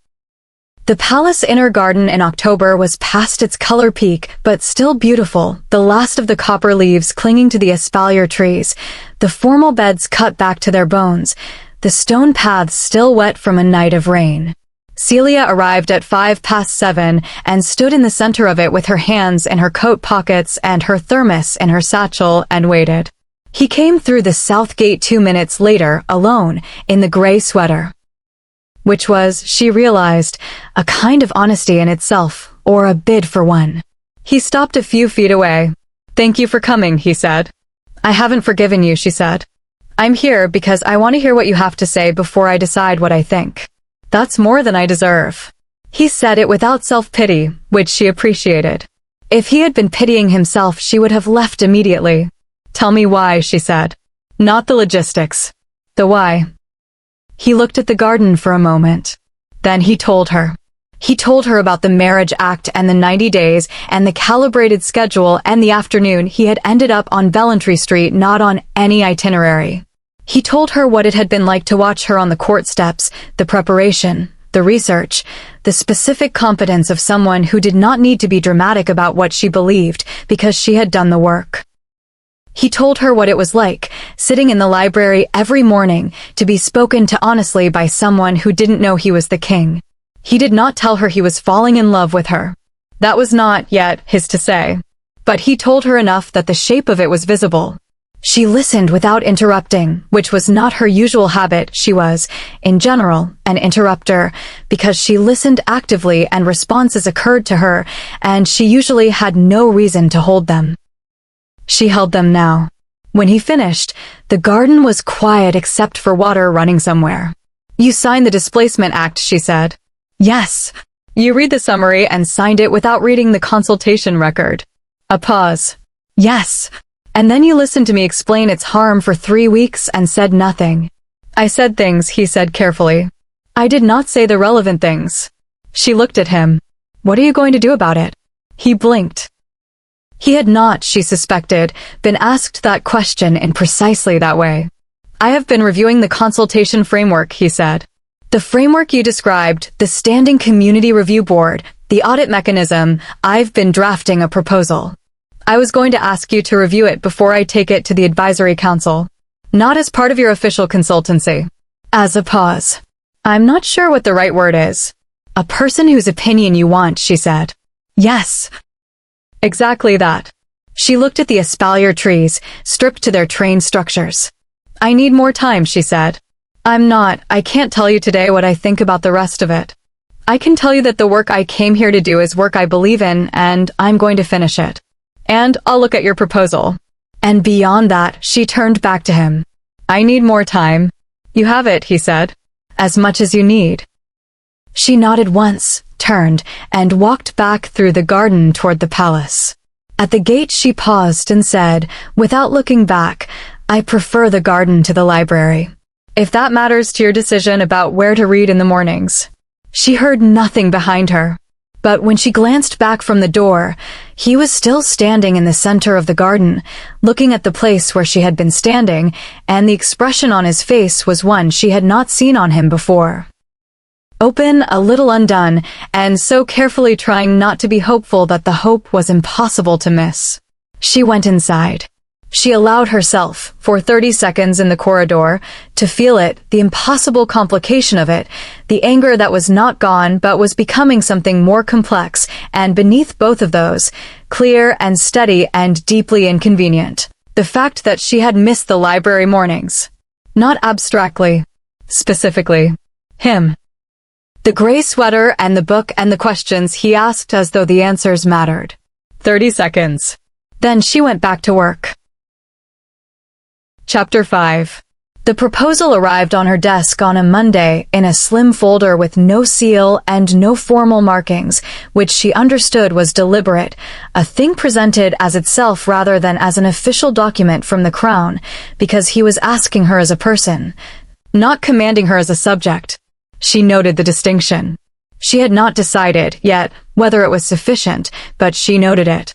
[SPEAKER 1] The palace inner garden in October was past its color peak, but still beautiful, the last of the copper leaves clinging to the espalier trees, the formal beds cut back to their bones, the stone paths still wet from a night of rain. Celia arrived at 7:05 and stood in the center of it with her hands in her coat pockets and her thermos in her satchel and waited. He came through the south gate 2 minutes later, alone, in the gray sweater. Which was, she realized, a kind of honesty in itself, or a bid for one. He stopped a few feet away. "Thank you for coming," he said. "I haven't forgiven you," she said. "I'm here because I want to hear what you have to say before I decide what I think. That's more than I deserve." He said it without self-pity, which she appreciated. If he had been pitying himself, she would have left immediately. "Tell me why," she said. "Not the logistics. The why." He looked at the garden for a moment. Then he told her. He told her about the marriage act and the 90 days and the calibrated schedule and the afternoon he had ended up on Valtoria Street, not on any itinerary. He told her what it had been like to watch her on the court steps, the preparation, the research, the specific competence of someone who did not need to be dramatic about what she believed because she had done the work. He told her what it was like, sitting in the library every morning, to be spoken to honestly by someone who didn't know he was the king. He did not tell her he was falling in love with her. That was not, yet, his to say. But he told her enough that the shape of it was visible. She listened without interrupting, which was not her usual habit. She was, in general, an interrupter, because she listened actively and responses occurred to her, and she usually had no reason to hold them. She held them now. When he finished, the garden was quiet except for water running somewhere. "You signed the Displacement Act," she said. "Yes." "You read the summary and signed it without reading the consultation record." A pause. "Yes." "And then you listened to me explain its harm for 3 weeks and said nothing." "I said things," he said carefully. "I did not say the relevant things." She looked at him. "What are you going to do about it?" He blinked. He had not, she suspected, been asked that question in precisely that way. "I have been reviewing the consultation framework," he said. "The framework you described, the Standing Community Review Board, the audit mechanism, I've been drafting a proposal. I was going to ask you to review it before I take it to the Advisory Council. Not as part of your official consultancy." As a pause. "I'm not sure what the right word is." "A person whose opinion you want," she said. "Yes." Exactly that. She looked at the espalier trees, stripped to their trained structures. "I need more time," she said. I can't tell you today what I think about the rest of it. I can tell you that the work I came here to do is work I believe in, and I'm going to finish it. And I'll look at your proposal." And beyond that, she turned back to him. "I need more time." "You have it," he said. "As much as you need." She nodded once, turned, and walked back through the garden toward the palace. At the gate she paused and said, without looking back, "I prefer the garden to the library. If that matters to your decision about where to read in the mornings." She heard nothing behind her. But when she glanced back from the door, he was still standing in the center of the garden, looking at the place where she had been standing, and the expression on his face was one she had not seen on him before. Open, a little undone, and so carefully trying not to be hopeful that the hope was impossible to miss. She went inside. She allowed herself, for 30 seconds in the corridor, to feel it, the impossible complication of it, the anger that was not gone but was becoming something more complex, and beneath both of those, clear and steady and deeply inconvenient, the fact that she had missed the library mornings. Not abstractly. Specifically. Him. The gray sweater and the book and the questions he asked as though the answers mattered. 30 seconds. Then she went back to work. Chapter 5. The proposal arrived on her desk on a Monday in a slim folder with no seal and no formal markings, which she understood was deliberate, a thing presented as itself rather than as an official document from the Crown, because he was asking her as a person, not commanding her as a subject. She noted the distinction. She had not decided, yet, whether it was sufficient, but she noted it.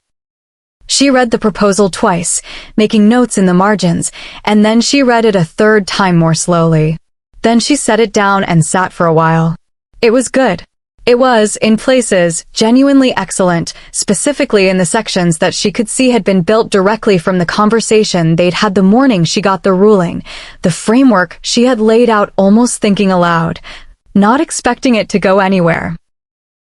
[SPEAKER 1] She read the proposal twice, making notes in the margins, and then she read it a third time more slowly. Then she set it down and sat for a while. It was good. It was, in places, genuinely excellent, specifically in the sections that she could see had been built directly from the conversation they'd had the morning she got the ruling, the framework she had laid out almost thinking aloud, not expecting it to go anywhere.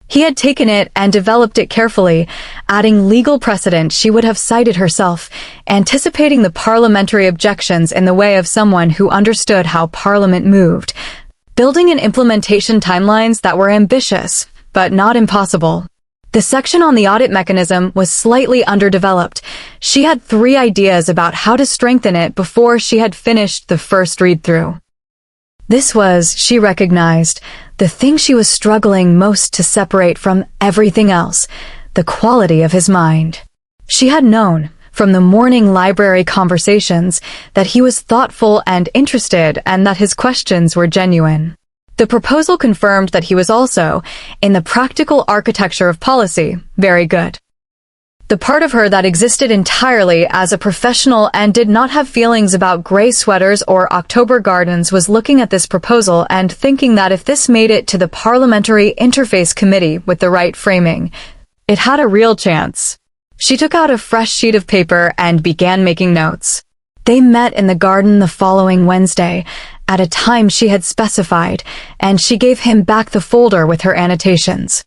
[SPEAKER 1] He had taken it and developed it carefully, adding legal precedent she would have cited herself, anticipating the parliamentary objections in the way of someone who understood how Parliament moved, building and implementation timelines that were ambitious, but not impossible. The section on the audit mechanism was slightly underdeveloped. She had 3 ideas about how to strengthen it before she had finished the first read-through. This was, she recognized, the thing she was struggling most to separate from everything else, the quality of his mind. She had known, from the morning library conversations, that he was thoughtful and interested and that his questions were genuine. The proposal confirmed that he was also, in the practical architecture of policy, very good. The part of her that existed entirely as a professional and did not have feelings about gray sweaters or October gardens was looking at this proposal and thinking that if this made it to the Parliamentary Interface Committee with the right framing, it had a real chance. She took out a fresh sheet of paper and began making notes. They met in the garden the following Wednesday, at a time she had specified, and she gave him back the folder with her annotations.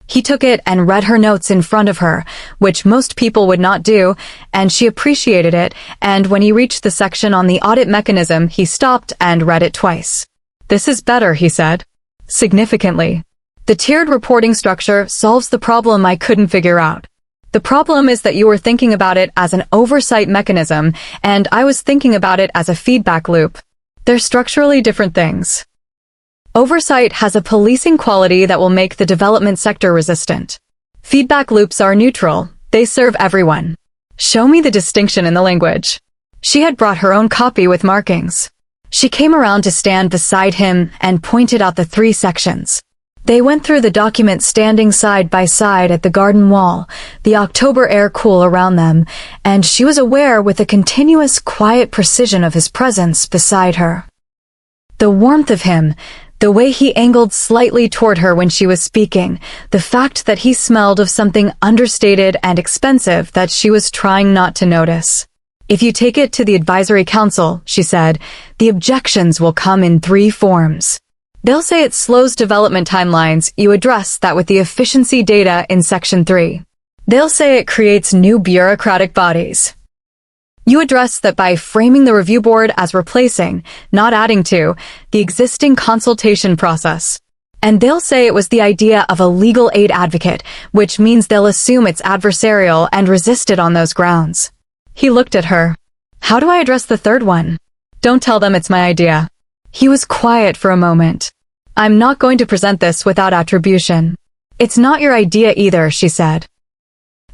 [SPEAKER 1] He took it and read her notes in front of her, which most people would not do, and she appreciated it, and when he reached the section on the audit mechanism, he stopped and read it twice. "This is better," he said. Significantly. "The tiered reporting structure solves the problem I couldn't figure out. The problem is that you were thinking about it as an oversight mechanism, and I was thinking about it as a feedback loop. They're structurally different things. Oversight has a policing quality that will make the development sector resistant. Feedback loops are neutral. They serve everyone. Show me the distinction in the language." She had brought her own copy with markings. She came around to stand beside him and pointed out the 3 sections. They went through the document standing side by side at the garden wall, the October air cool around them, and she was aware with a continuous quiet precision of his presence beside her. The warmth of him, the way he angled slightly toward her when she was speaking, the fact that he smelled of something understated and expensive that she was trying not to notice. "If you take it to the advisory council," she said, "the objections will come in 3 forms. They'll say it slows development timelines. You address that with the efficiency data in Section 3. They'll say it creates new bureaucratic bodies. You address that by framing the review board as replacing, not adding to, the existing consultation process. And they'll say it was the idea of a legal aid advocate, which means they'll assume it's adversarial and resist it on those grounds." He looked at her. "How do I address the 3rd one?" "Don't tell them it's my idea." He was quiet for a moment. "I'm not going to present this without attribution." "It's not your idea either," she said.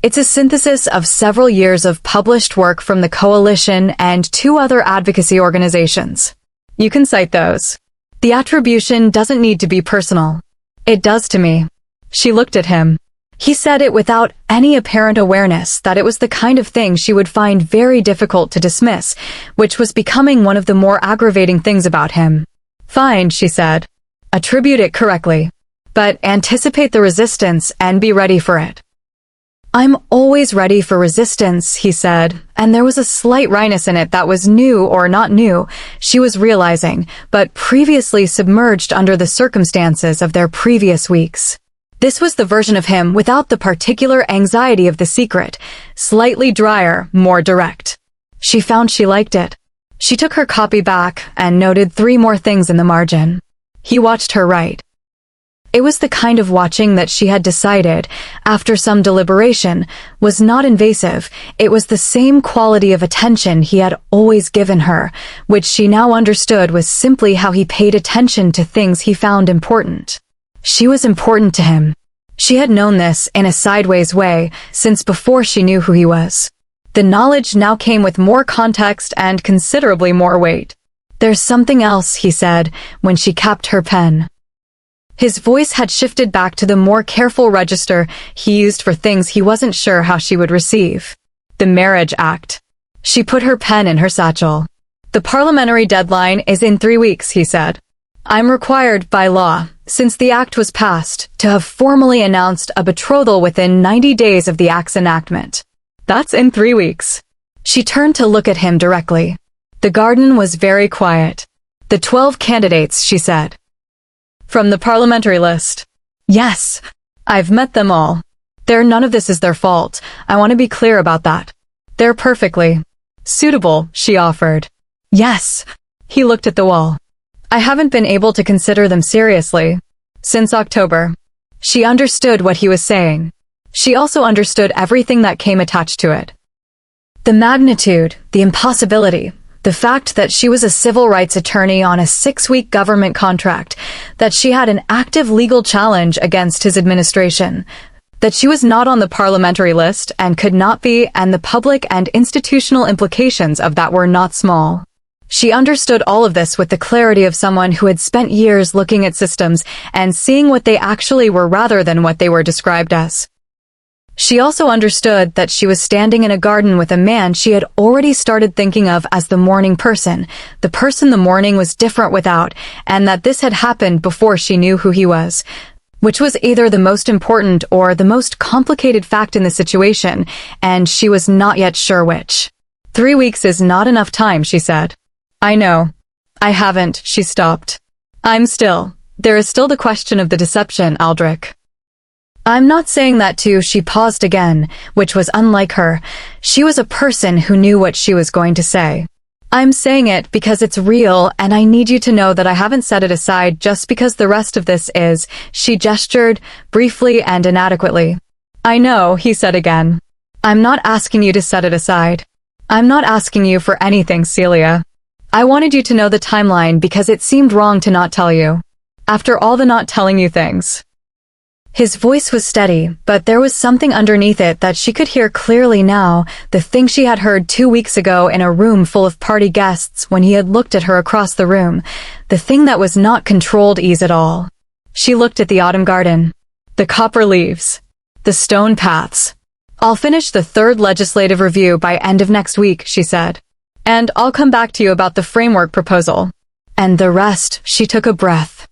[SPEAKER 1] "It's a synthesis of several years of published work from the Coalition and 2 other advocacy organizations. You can cite those. The attribution doesn't need to be personal. It does to me." She looked at him. He said it without any apparent awareness that it was the kind of thing she would find very difficult to dismiss, which was becoming one of the more aggravating things about him. "Fine," she said. "Attribute it correctly. But anticipate the resistance and be ready for it." "I'm always ready for resistance," he said, and there was a slight wryness in it that was new or not new, she was realizing, but previously submerged under the circumstances of their previous weeks. This was the version of him without the particular anxiety of the secret, slightly drier, more direct. She found she liked it. She took her copy back and noted 3 more things in the margin. He watched her write. It was the kind of watching that she had decided, after some deliberation, was not invasive. It was the same quality of attention he had always given her, which she now understood was simply how he paid attention to things he found important. She was important to him. She had known this in a sideways way since before she knew who he was. The knowledge now came with more context and considerably more weight. "There's something else," he said, when she capped her pen. His voice had shifted back to the more careful register he used for things he wasn't sure how she would receive. "The Marriage Act." She put her pen in her satchel. "The parliamentary deadline is in 3 weeks," he said. "I'm required by law, since the act was passed, to have formally announced a betrothal within 90 days of the act's enactment. That's in 3 weeks." She turned to look at him directly. The garden was very quiet. "The 12 candidates," she said. "From the parliamentary list?" "Yes. I've met them all. None of this is their fault. I want to be clear about that. They're perfectly suitable," she offered. "Yes." He looked at the wall. "I haven't been able to consider them seriously since October." She understood what he was saying. She also understood everything that came attached to it. The magnitude, the impossibility, the fact that she was a civil rights attorney on a 6-week government contract, that she had an active legal challenge against his administration, that she was not on the parliamentary list and could not be, and the public and institutional implications of that were not small. She understood all of this with the clarity of someone who had spent years looking at systems and seeing what they actually were rather than what they were described as. She also understood that she was standing in a garden with a man she had already started thinking of as the morning person, the person the morning was different without, and that this had happened before she knew who he was, which was either the most important or the most complicated fact in the situation, and she was not yet sure which. 3 weeks is not enough time, she said. "I know. I haven't," she stopped. There is still the question of the deception, Aldric. "I'm not saying that too," she paused again, which was unlike her. She was a person who knew what she was going to say. "I'm saying it because it's real, and I need you to know that I haven't set it aside just because the rest of this is," she gestured, briefly and inadequately. "I know," he said again. "I'm not asking you to set it aside. I'm not asking you for anything, Celia. I wanted you to know the timeline because it seemed wrong to not tell you. After all the not telling you things." His voice was steady, but there was something underneath it that she could hear clearly now, the thing she had heard 2 weeks ago in a room full of party guests when he had looked at her across the room, the thing that was not controlled ease at all. She looked at the autumn garden. The copper leaves. The stone paths. "I'll finish the 3rd legislative review by end of next week," she said. "And I'll come back to you about the framework proposal. And the rest," she took a breath.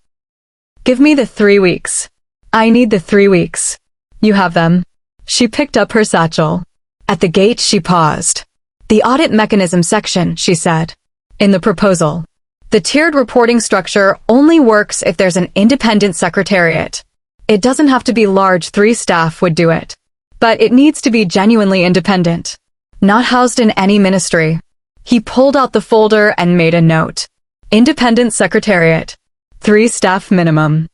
[SPEAKER 1] "Give me the 3 weeks. I need the 3 weeks. You have them." She picked up her satchel. At the gate she paused. "The audit mechanism section," she said. "In the proposal. The tiered reporting structure only works if there's an independent secretariat. It doesn't have to be large, 3 staff would do it. But it needs to be genuinely independent. Not housed in any ministry." He pulled out the folder and made a note. "Independent secretariat. 3 staff minimum.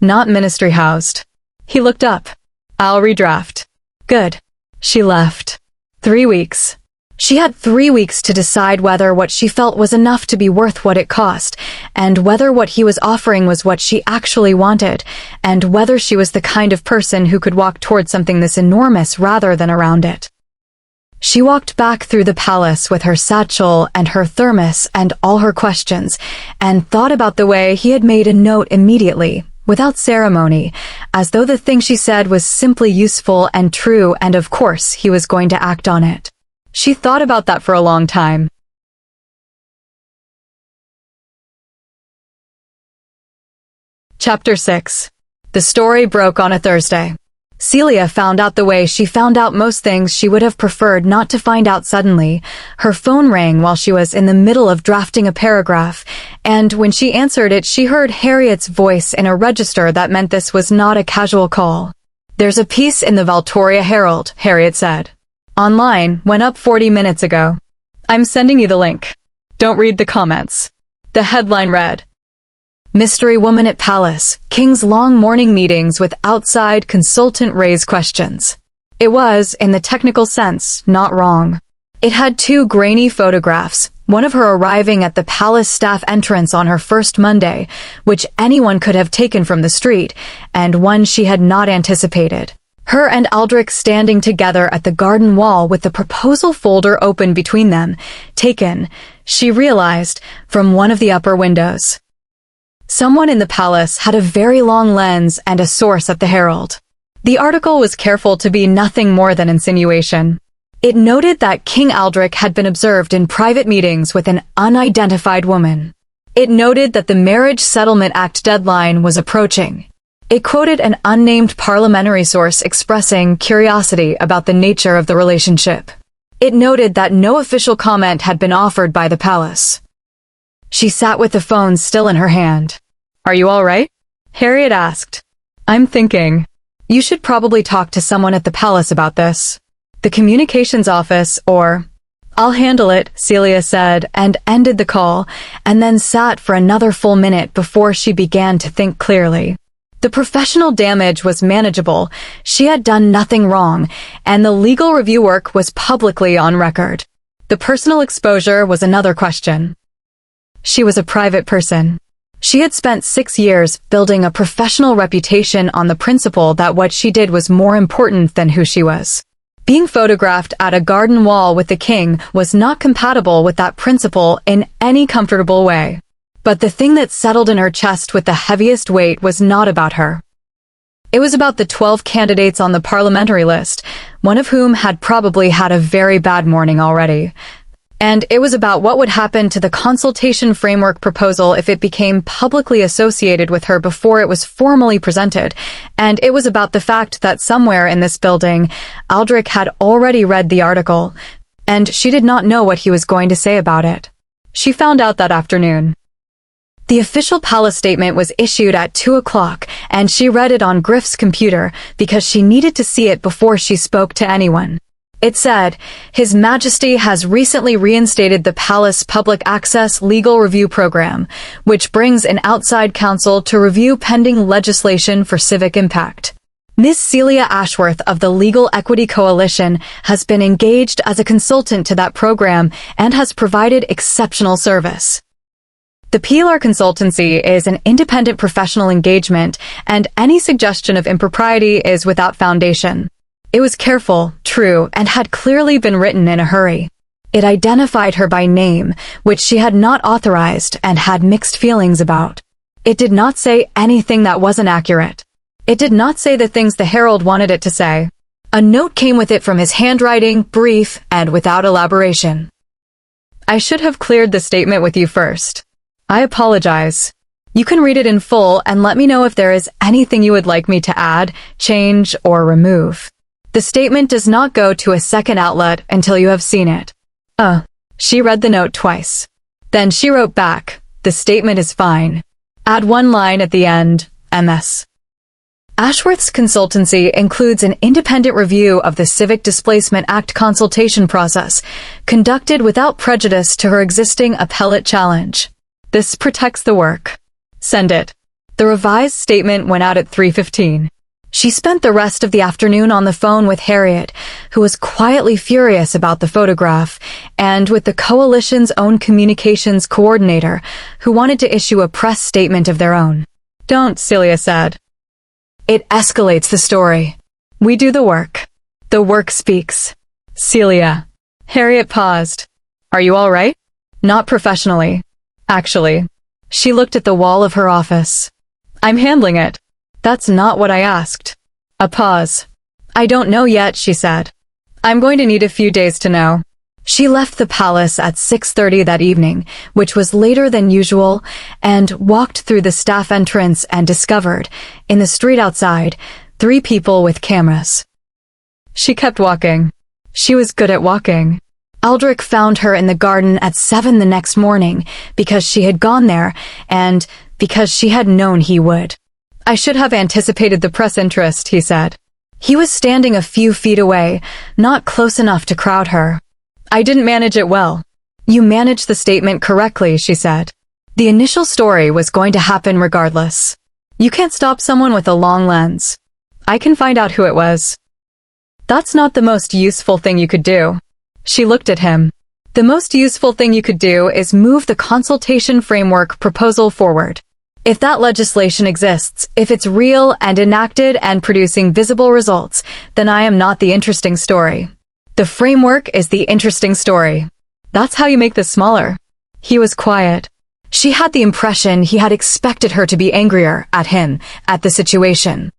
[SPEAKER 1] Not ministry housed." He looked up. "I'll redraft." "Good." She left. 3 weeks. She had 3 weeks to decide whether what she felt was enough to be worth what it cost, and whether what he was offering was what she actually wanted, and whether she was the kind of person who could walk toward something this enormous rather than around it. She walked back through the palace with her satchel and her thermos and all her questions, and thought about the way he had made a note immediately, without ceremony, as though the thing she said was simply useful and true, and of course he was going to act on it. She thought about that for a long time. Chapter 6. The story broke on a Thursday. Celia found out the way she found out most things she would have preferred not to find out suddenly. Her phone rang while she was in the middle of drafting a paragraph, and when she answered it she heard Harriet's voice in a register that meant this was not a casual call. "There's a piece in the Valtoria Herald," Harriet said. "Online, went up 40 minutes ago. I'm sending you the link. Don't read the comments." The headline read, Mystery woman at palace, King's long morning meetings with outside consultant raise questions. It was, in the technical sense, not wrong. It had 2 grainy photographs, one of her arriving at the palace staff entrance on her first Monday, which anyone could have taken from the street, and one she had not anticipated. Her and Aldric standing together at the garden wall with the proposal folder open between them, taken, she realized, from one of the upper windows. Someone in the palace had a very long lens and a source at the Herald. The article was careful to be nothing more than insinuation. It noted that King Aldric had been observed in private meetings with an unidentified woman. It noted that the Marriage Settlement Act deadline was approaching. It quoted an unnamed parliamentary source expressing curiosity about the nature of the relationship. It noted that no official comment had been offered by the palace. She sat with the phone still in her hand. "Are you all right?" Harriet asked. "I'm thinking. You should probably talk to someone at the palace about this. The communications office, or—" "I'll handle it," Celia said, and ended the call, and then sat for another full minute before she began to think clearly. The professional damage was manageable, she had done nothing wrong, and the legal review work was publicly on record. The personal exposure was another question. She was a private person. She had spent 6 years building a professional reputation on the principle that what she did was more important than who she was. Being photographed at a garden wall with the king was not compatible with that principle in any comfortable way. But the thing that settled in her chest with the heaviest weight was not about her. It was about the 12 candidates on the parliamentary list, one of whom had probably had a very bad morning already. And it was about what would happen to the consultation framework proposal if it became publicly associated with her before it was formally presented, and it was about the fact that somewhere in this building, Aldric had already read the article, and she did not know what he was going to say about it. She found out that afternoon. The official palace statement was issued at 2 o'clock, and she read it on Griff's computer because she needed to see it before she spoke to anyone. It said, "His Majesty has recently reinstated the Palace Public Access Legal Review Program, which brings an outside counsel to review pending legislation for civic impact. Ms. Celia Ashworth of the Legal Equity Coalition has been engaged as a consultant to that program and has provided exceptional service." The PLR consultancy is an independent professional engagement, and any suggestion of impropriety is without foundation. It was careful, true, and had clearly been written in a hurry. It identified her by name, which she had not authorized and had mixed feelings about. It did not say anything that wasn't accurate. It did not say the things the Herald wanted it to say. A note came with it from his handwriting, brief, and without elaboration. "I should have cleared the statement with you first. I apologize. You can read it in full and let me know if there is anything you would like me to add, change, or remove. The statement does not go to a second outlet until you have seen it." She read the note twice. Then she wrote back, "The statement is fine. Add one line at the end, MS." Ashworth's consultancy includes an independent review of the Civic Displacement Act consultation process, conducted without prejudice to her existing appellate challenge. This protects the work. Send it. The revised statement went out at 3:15. She spent the rest of the afternoon on the phone with Harriet, who was quietly furious about the photograph, and with the coalition's own communications coordinator, who wanted to issue a press statement of their own. "Don't," Celia said. "It escalates the story. We do the work. The work speaks." "Celia." Harriet paused. "Are you all right?" "Not professionally. Actually." She looked at the wall of her office. "I'm handling it." "That's not what I asked." A pause. "I don't know yet," she said. "I'm going to need a few days to know." She left the palace at 6:30 that evening, which was later than usual, and walked through the staff entrance and discovered, in the street outside, 3 people with cameras. She kept walking. She was good at walking. Aldric found her in the garden at 7 the next morning because she had gone there and because she had known he would. "I should have anticipated the press interest," he said. He was standing a few feet away, not close enough to crowd her. "I didn't manage it well." "You managed the statement correctly," she said. The initial story was going to happen regardless. You can't stop someone with a long lens. I can find out who it was. That's not the most useful thing you could do. She looked at him. The most useful thing you could do is move the consultation framework proposal forward. If that legislation exists, if it's real and enacted and producing visible results, then I am not the interesting story. The framework is the interesting story. That's how you make this smaller. He was quiet. She had the impression he had expected her to be angrier at him, at the situation.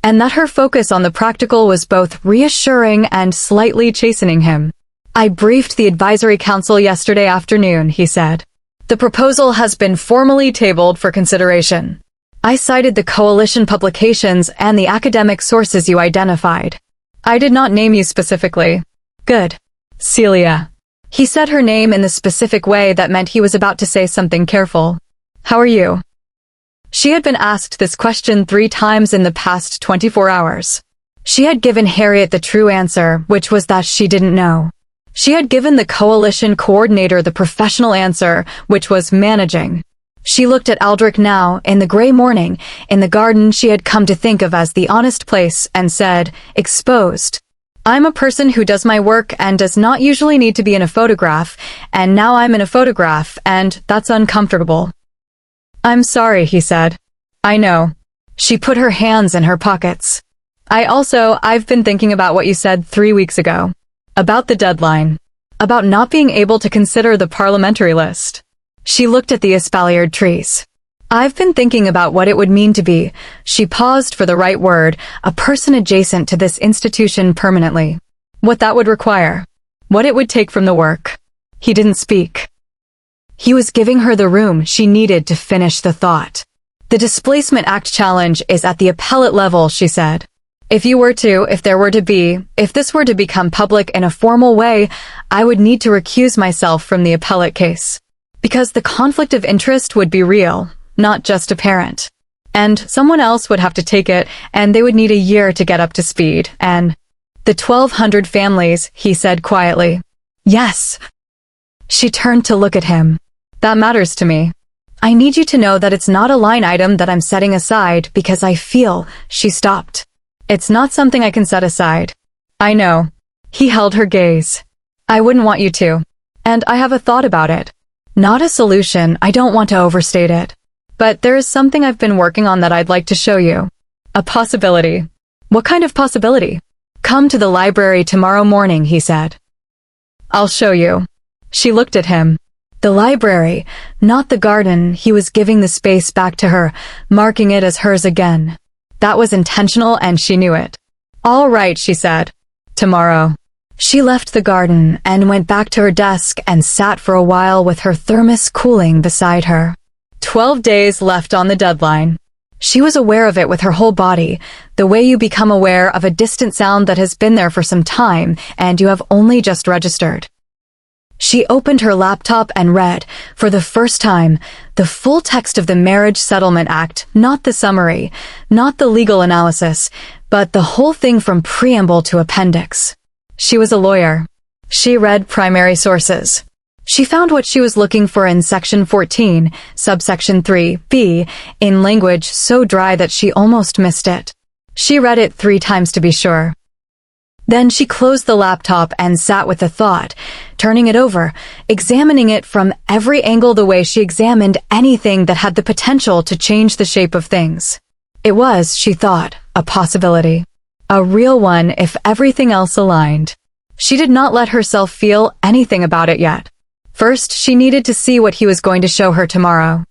[SPEAKER 1] And that her focus on the practical was both reassuring and slightly chastening him. I briefed the advisory council yesterday afternoon, he said. The proposal has been formally tabled for consideration. I cited the coalition publications and the academic sources you identified. I did not name you specifically. Good. Celia. He said her name in the specific way that meant he was about to say something careful. How are you? She had been asked this question 3 times in the past 24 hours. She had given Harriet the true answer, which was that she didn't know. She had given the coalition coordinator the professional answer, which was managing. She looked at Aldric now, in the gray morning, in the garden she had come to think of as the honest place, and said, exposed. I'm a person who does my work and does not usually need to be in a photograph, and now I'm in a photograph, and that's uncomfortable. I'm sorry, he said. I know. She put her hands in her pockets. I've been thinking about what you said 3 weeks ago. About the deadline. About not being able to consider the parliamentary list. She looked at the espaliered trees. I've been thinking about what it would mean to be, she paused for the right word, a person adjacent to this institution permanently. What that would require. What it would take from the work. He didn't speak. He was giving her the room she needed to finish the thought. The Displacement Act challenge is at the appellate level, she said. If this were to become public in a formal way, I would need to recuse myself from the appellate case. Because the conflict of interest would be real, not just apparent. And someone else would have to take it, and they would need a year to get up to speed, and... The 1,200 families, he said quietly. Yes. She turned to look at him. That matters to me. I need you to know that it's not a line item that I'm setting aside because I feel, she stopped. It's not something I can set aside. I know. He held her gaze. I wouldn't want you to. And I have a thought about it. Not a solution, I don't want to overstate it. But there is something I've been working on that I'd like to show you. A possibility. What kind of possibility? Come to the library tomorrow morning, he said. I'll show you. She looked at him. The library, not the garden. He was giving the space back to her, marking it as hers again. That was intentional and she knew it. All right, she said. Tomorrow. She left the garden and went back to her desk and sat for a while with her thermos cooling beside her. 12 days left on the deadline. She was aware of it with her whole body, the way you become aware of a distant sound that has been there for some time and you have only just registered. She opened her laptop and read, for the first time, the full text of the Marriage Settlement Act, not the summary, not the legal analysis, but the whole thing from preamble to appendix. She was a lawyer. She read primary sources. She found what she was looking for in Section 14, subsection 3b, in language so dry that she almost missed it. She read it 3 times to be sure. Then she closed the laptop and sat with the thought, turning it over, examining it from every angle the way she examined anything that had the potential to change the shape of things. It was, she thought, a possibility. A real one if everything else aligned. She did not let herself feel anything about it yet. First, she needed to see what he was going to show her tomorrow.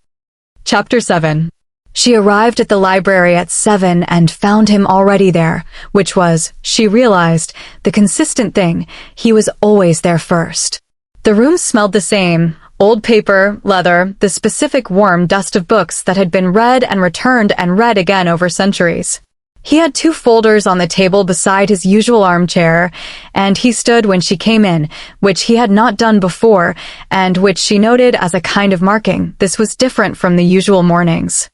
[SPEAKER 1] Chapter 7. She arrived at the library at 7 and found him already there, which was, she realized, the consistent thing. He was always there first. The room smelled the same, old paper, leather, the specific warm dust of books that had been read and returned and read again over centuries. He had 2 folders on the table beside his usual armchair, and he stood when she came in, which he had not done before, and which she noted as a kind of marking. This was different from the usual mornings.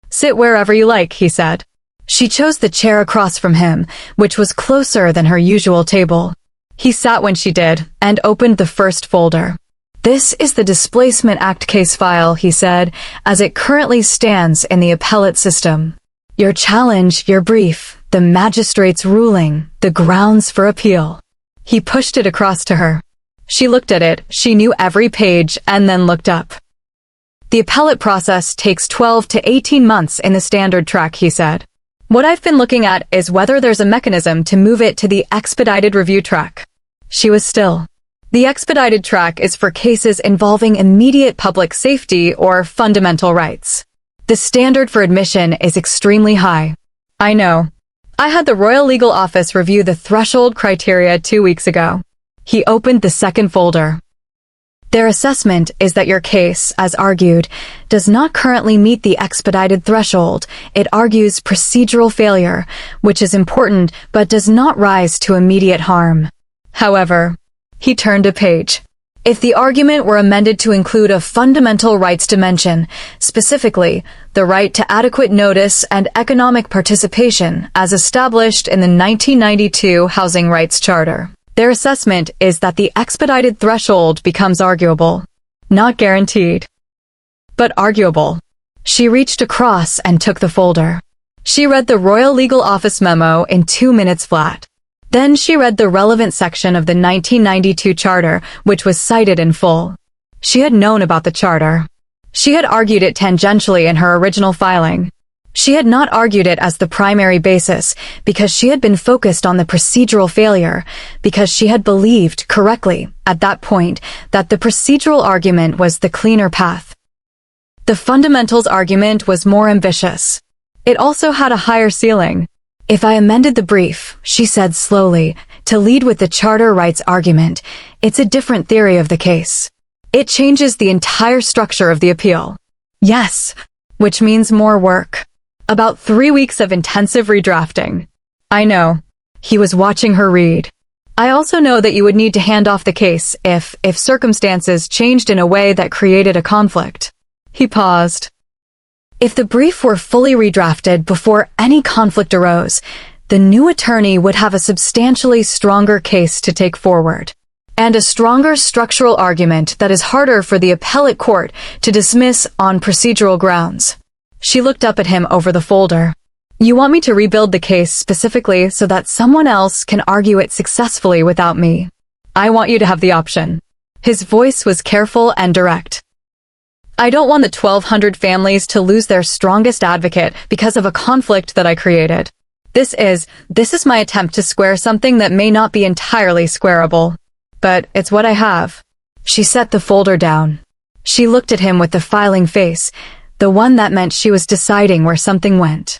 [SPEAKER 1] Sit wherever you like, he said. She chose the chair across from him, which was closer than her usual table. He sat when she did, and opened the first folder. "This is the Displacement Act case file," he said, "as it currently stands in the appellate system. Your challenge, your brief, the magistrate's ruling, the grounds for appeal." He pushed it across to her. She looked at it, she knew every page, and then looked up. "The appellate process takes 12 to 18 months in the standard track," he said. "What I've been looking at is whether there's a mechanism to move it to the expedited review track." She was still. "The expedited track is for cases involving immediate public safety or fundamental rights. The standard for admission is extremely high." "I know. I had the Royal Legal Office review the threshold criteria 2 weeks ago." He opened the second folder. "Their assessment is that your case, as argued, does not currently meet the expedited threshold. It argues procedural failure, which is important but does not rise to immediate harm. However," he turned a page, "if the argument were amended to include a fundamental rights dimension, specifically the right to adequate notice and economic participation as established in the 1992 Housing Rights Charter, their assessment is that the expedited threshold becomes arguable. Not guaranteed, but arguable." She reached across and took the folder. She read the Royal Legal Office memo in 2 minutes flat. Then she read the relevant section of the 1992 Charter, which was cited in full. She had known about the Charter. She had argued it tangentially in her original filing. She had not argued it as the primary basis because she had been focused on the procedural failure, because she had believed, correctly, at that point, that the procedural argument was the cleaner path. The fundamentals argument was more ambitious. It also had a higher ceiling. "If I amended the brief," she said slowly, "to lead with the charter rights argument, it's a different theory of the case. It changes the entire structure of the appeal." "Yes," which means more work. About 3 weeks of intensive redrafting. "I know." He was watching her read. "I also know that you would need to hand off the case if circumstances changed in a way that created a conflict." He paused. "If the brief were fully redrafted before any conflict arose, the new attorney would have a substantially stronger case to take forward, and a stronger structural argument that is harder for the appellate court to dismiss on procedural grounds." She looked up at him over the folder. "You want me to rebuild the case specifically so that someone else can argue it successfully without me? I want you to have the option." His voice was careful and direct. "I don't want the 1,200 families to lose their strongest advocate because of a conflict that I created. This is my attempt to square something that may not be entirely squarable. But it's what I have." She set the folder down. She looked at him with the filing face, the one that meant she was deciding where something went.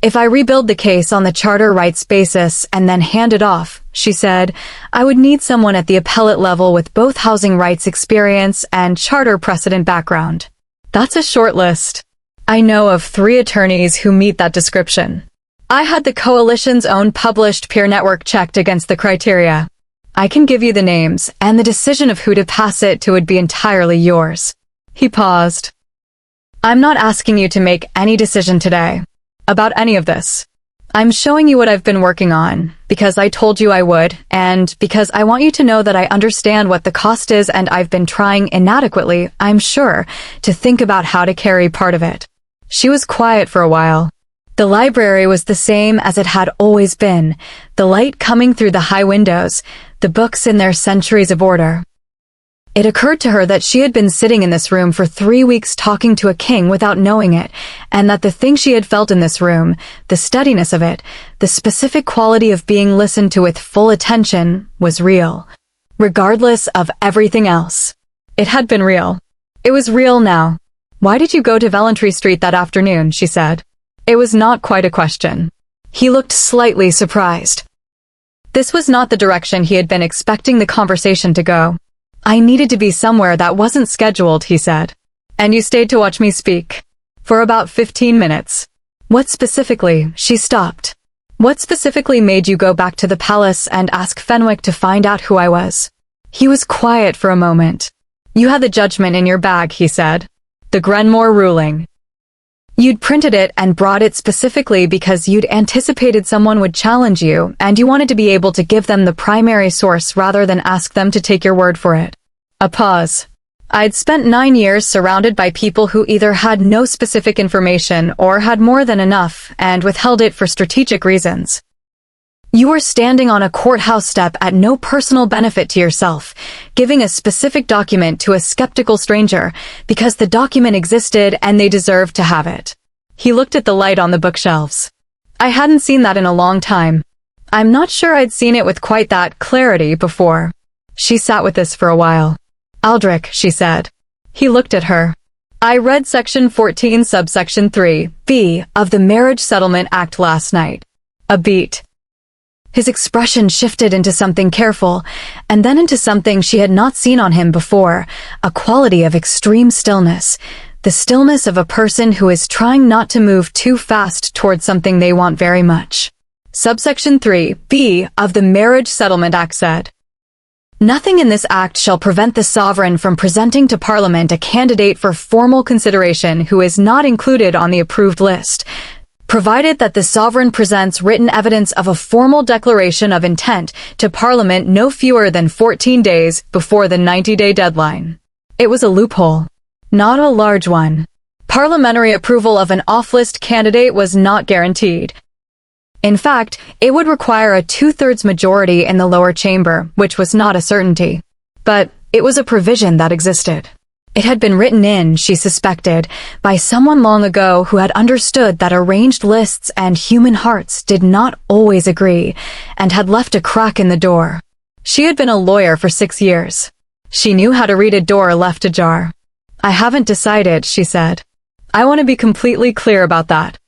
[SPEAKER 1] "If I rebuild the case on the charter rights basis and then hand it off," she said, "I would need someone at the appellate level with both housing rights experience and charter precedent background. That's a short list. I know of 3 attorneys who meet that description. I had the coalition's own published peer network checked against the criteria. I can give you the names, and the decision of who to pass it to would be entirely yours." He paused. "I'm not asking you to make any decision today about any of this. I'm showing you what I've been working on, because I told you I would, and because I want you to know that I understand what the cost is, and I've been trying inadequately, I'm sure, to think about how to carry part of it." She was quiet for a while. The library was the same as it had always been, the light coming through the high windows, the books in their centuries of order. It occurred to her that she had been sitting in this room for 3 weeks talking to a king without knowing it, and that the thing she had felt in this room, the steadiness of it, the specific quality of being listened to with full attention, was real. Regardless of everything else. It had been real. It was real now. "Why did you go to Valtoria Street that afternoon?" she said. It was not quite a question. He looked slightly surprised. This was not the direction he had been expecting the conversation to go. "I needed to be somewhere that wasn't scheduled," he said. "And you stayed to watch me speak?" "For about 15 minutes. "What specifically?" She stopped. "What specifically made you go back to the palace and ask Fenwick to find out who I was?" He was quiet for a moment. "You had the judgment in your bag," he said. "The Grenmore ruling. You'd printed it and brought it specifically because you'd anticipated someone would challenge you, and you wanted to be able to give them the primary source rather than ask them to take your word for it. A pause. I'd spent 9 years surrounded by people who either had no specific information or had more than enough and withheld it for strategic reasons. You were standing on a courthouse step at no personal benefit to yourself, giving a specific document to a skeptical stranger because the document existed and they deserved to have it. He looked at the light on the bookshelves. I hadn't seen that in a long time. I'm not sure I'd seen it with quite that clarity before. She sat with this for a while. Aldric, she said. He looked at her. I read Section 14 subsection 3b of the Marriage Settlement Act last night. A beat. His expression shifted into something careful, and then into something she had not seen on him before, a quality of extreme stillness, the stillness of a person who is trying not to move too fast towards something they want very much. Subsection 3b of the Marriage Settlement Act said, "Nothing in this act shall prevent the sovereign from presenting to Parliament a candidate for formal consideration who is not included on the approved list, provided that the sovereign presents written evidence of a formal declaration of intent to Parliament no fewer than 14 days before the 90-day deadline." It was a loophole. Not a large one. Parliamentary approval of an off-list candidate was not guaranteed. In fact, it would require a 2/3 majority in the lower chamber, which was not a certainty. But it was a provision that existed. It had been written in, she suspected, by someone long ago who had understood that arranged lists and human hearts did not always agree, and had left a crack in the door. She had been a lawyer for 6 years. She knew how to read a door left ajar. "I haven't decided," she said. "I want to be completely clear about that.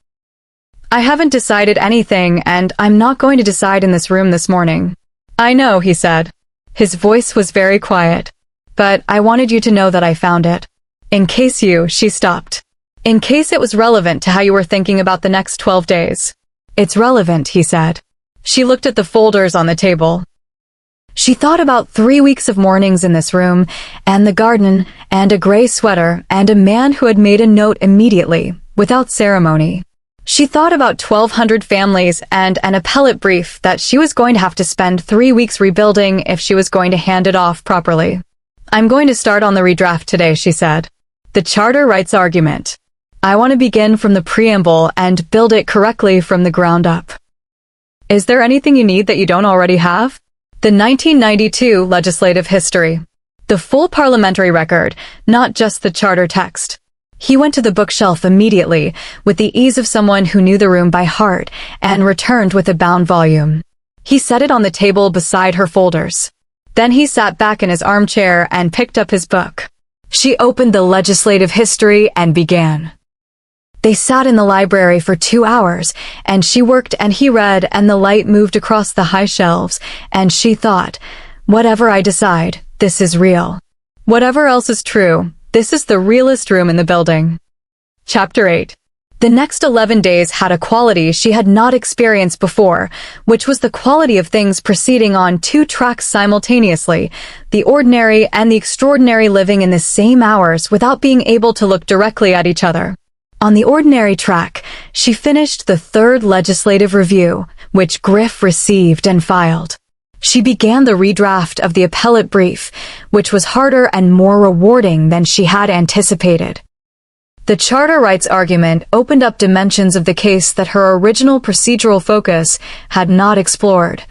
[SPEAKER 1] I haven't decided anything, and I'm not going to decide in this room this morning." "I know," he said. His voice was very quiet. "But I wanted you to know that I found it. In case she stopped. In case it was relevant to how you were thinking about the next 12 days. "It's relevant," he said. She looked at the folders on the table. She thought about 3 weeks of mornings in this room, and the garden, and a gray sweater, and a man who had made a note immediately, without ceremony. She thought about 1,200 families and an appellate brief that she was going to have to spend 3 weeks rebuilding if she was going to hand it off properly. "I'm going to start on the redraft today," she said. "The Charter Rights argument. I want to begin from the preamble and build it correctly from the ground up." "Is there anything you need that you don't already have?" The 1992 legislative history. The full parliamentary record, not just the charter text. He went to the bookshelf immediately, with the ease of someone who knew the room by heart, and returned with a bound volume. He set it on the table beside her folders. Then he sat back in his armchair and picked up his book. She opened the legislative history and began. They sat in the library for 2 hours, and she worked and he read, and the light moved across the high shelves, and she thought, "Whatever I decide, this is real. Whatever else is true, this is the realest room in the building." Chapter 8. The next 11 days had a quality she had not experienced before, which was the quality of things proceeding on 2 tracks simultaneously, the ordinary and the extraordinary living in the same hours without being able to look directly at each other. On the ordinary track, she finished the 3rd legislative review, which Griff received and filed. She began the redraft of the appellate brief, which was harder and more rewarding than she had anticipated. The charter rights argument opened up dimensions of the case that her original procedural focus had not explored.